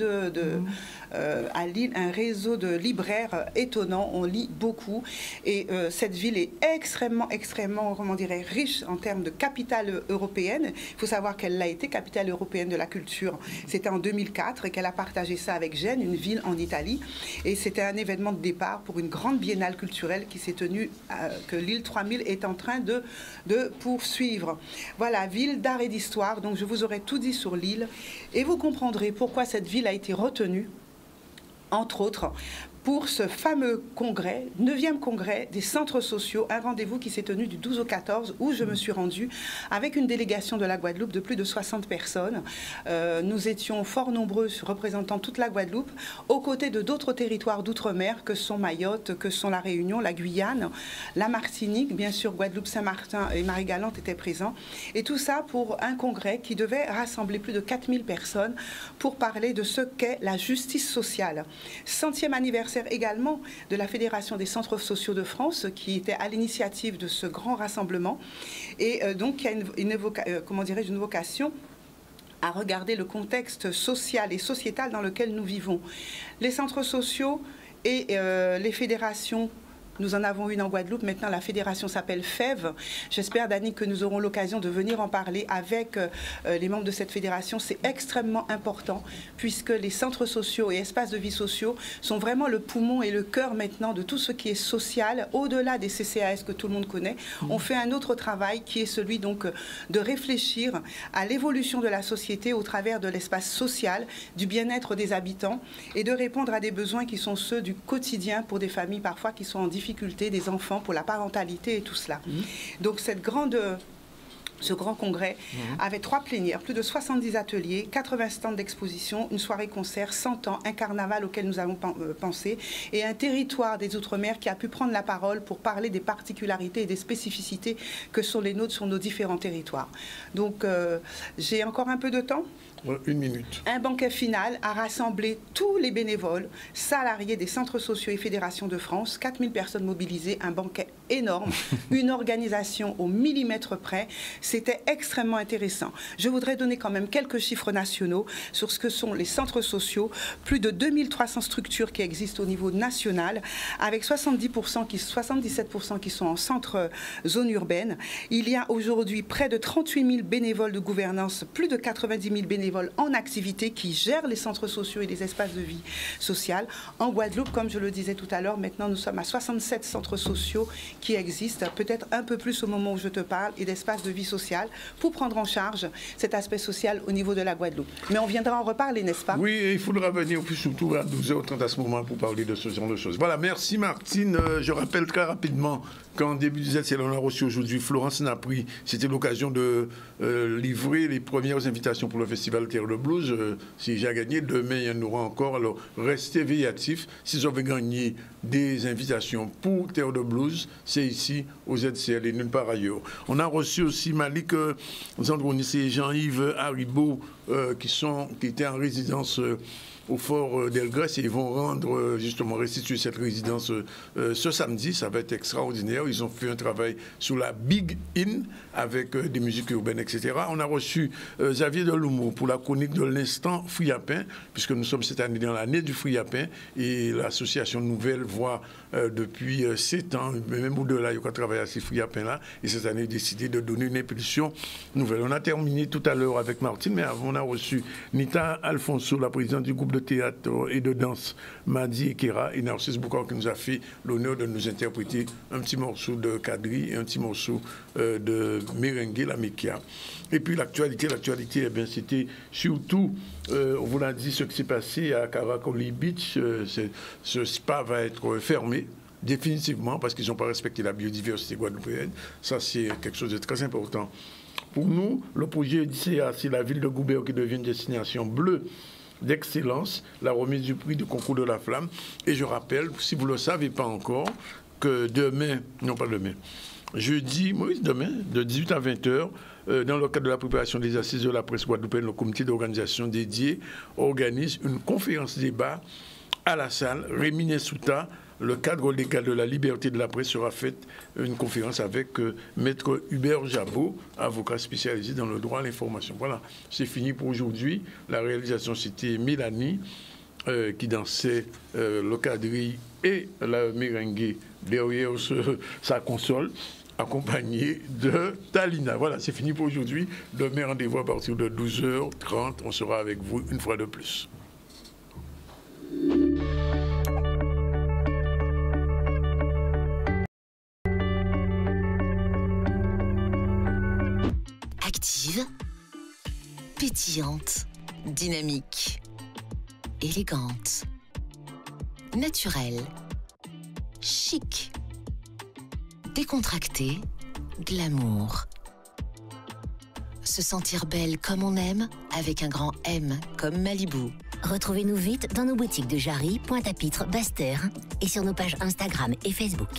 à Lille, un réseau de libraires étonnant. On lit beaucoup, et cette ville est extrêmement, comment dirais, riche en termes de capitale européenne. Il faut savoir qu'elle l'a été, capitale européenne de la culture. C'était en 2004 et qu'elle a partagé ça avec Gênes, une ville en Italie. Et c'était un événement de départ pour une grande biennale culturelle qui s'est tenue, que l'île 3000 est en train de poursuivre. Voilà, ville d'art et d'histoire. Donc je vous aurai tout dit sur l'île et vous comprendrez pourquoi cette ville a été retenue, entre autres, pour ce fameux congrès, 9e congrès des centres sociaux, un rendez-vous qui s'est tenu du 12 au 14, où je me suis rendue avec une délégation de la Guadeloupe de plus de 60 personnes. Nous étions fort nombreux représentant toute la Guadeloupe, aux côtés de d'autres territoires d'outre-mer que sont Mayotte, que sont la Réunion, la Guyane, la Martinique, bien sûr Guadeloupe, Saint-Martin et Marie-Galante étaient présents. Et tout ça pour un congrès qui devait rassembler plus de 4000 personnes pour parler de ce qu'est la justice sociale. 100e anniversaire également de la Fédération des centres sociaux de France, qui était à l'initiative de ce grand rassemblement, et donc qui a une vocation à regarder le contexte social et sociétal dans lequel nous vivons. Les centres sociaux et les fédérations, nous en avons une en Guadeloupe, maintenant la fédération s'appelle FEV. J'espère, Dani, que nous aurons l'occasion de venir en parler avec les membres de cette fédération. C'est extrêmement important, puisque les centres sociaux et espaces de vie sociaux sont vraiment le poumon et le cœur maintenant de tout ce qui est social, au-delà des CCAS que tout le monde connaît. On fait un autre travail qui est celui donc de réfléchir à l'évolution de la société au travers de l'espace social, du bien-être des habitants, et de répondre à des besoins qui sont ceux du quotidien pour des familles parfois qui sont en difficulté, des enfants, pour la parentalité et tout cela. Donc ce grand congrès avait 3 plénières, plus de 70 ateliers, 80 stands d'exposition, une soirée-concert, 100 ans, un carnaval auquel nous avons pensé, et un territoire des Outre-mer qui a pu prendre la parole pour parler des particularités et des spécificités que sont les nôtres sur nos différents territoires. Donc j'ai encore un peu de temps. 1 minute. Un banquet final a rassemblé tous les bénévoles, salariés des centres sociaux et fédérations de France, 4000 personnes mobilisées, un banquet énorme, une organisation au millimètre près. C'était extrêmement intéressant. Je voudrais donner quand même quelques chiffres nationaux sur ce que sont les centres sociaux. Plus de 2300 structures qui existent au niveau national, avec 77% qui sont en centre zone urbaine. Il y a aujourd'hui près de 38 000 bénévoles de gouvernance, plus de 90 000 bénévoles en activité qui gèrent les centres sociaux et les espaces de vie sociale. En Guadeloupe, comme je le disais tout à l'heure, maintenant nous sommes à 67 centres sociaux qui existent, peut-être un peu plus au moment où je te parle, et d'espaces de vie sociale pour prendre en charge cet aspect social au niveau de la Guadeloupe. Mais on viendra en reparler, n'est-ce pas? Oui, il faudra venir plus surtout à 12h30 à ce moment pour parler de ce genre de choses. Voilà, merci Martine. Je rappelle très rapidement qu'en début de cette série, on a reçu aujourd'hui Florence Napri. C'était l'occasion de livrer les premières invitations pour le festival Terre de Blues. Si j'ai gagné, demain il y en aura encore. Alors restez veillatifs. Si vous avez gagné des invitations pour Terre de Blues, c'est ici au ZCL et nulle part ailleurs. On a reçu aussi Malik Zandronis et Jean-Yves Haribo qui étaient en résidence au fort d'Elgrès, et ils vont rendre, justement, restituer cette résidence ce samedi. Ça va être extraordinaire. Ils ont fait un travail sur la Big In avec des musiques urbaines, etc. On a reçu Xavier Delumeau pour la chronique de l'instant fruits à pain, puisque nous sommes cette année dans l'année du fruit à pain, et l'association Nouvelle voit depuis 7 ans, même au-delà, il y a travaillé à ces fruits à pain-là, et cette année, décidé de donner une impulsion nouvelle. On a terminé tout à l'heure avec Martine, mais avant, on a reçu Nita Alfonso, la présidente du groupe de théâtre et de danse Madi Ekera, et Narcisse Boukor, qui nous a fait l'honneur de nous interpréter un petit morceau de Kadri et un petit morceau de Merengue, la Mekia. Et puis l'actualité, eh bien, c'était surtout, on vous l'a dit, ce qui s'est passé à Karakoli Beach. Ce spa va être fermé définitivement parce qu'ils n'ont pas respecté la biodiversité guadeloupéenne. Ça, c'est quelque chose de très important. Pour nous, le projet DCA, c'est la ville de Goubert qui devient une destination bleue d'excellence, la remise du prix du concours de la flamme. Et je rappelle, si vous ne le savez pas encore, que demain, non pas demain, jeudi, demain, de 18 à 20h, dans le cadre de la préparation des assises de la presse guadeloupéenne, le comité d'organisation dédié organise une conférence débat à la salle Rémi Nessouta le cadre légal de la liberté de la presse sera faite une conférence avec Maître Hubert Jabot, avocat spécialisé dans le droit à l'information. Voilà, c'est fini pour aujourd'hui. La réalisation, c'était Mélanie qui dansait le quadrille et la merengue derrière sa console, accompagnée de Talina. Voilà, c'est fini pour aujourd'hui. Demain, rendez-vous à partir de 12h30. On sera avec vous une fois de plus. Active, pétillante, dynamique, élégante, naturelle, chic, décontractée, glamour. Se sentir belle comme on aime, avec un grand M comme Malibu. Retrouvez-nous vite dans nos boutiques de Jarry, Pointe-à-Pitre, Basse-Terre et sur nos pages Instagram et Facebook.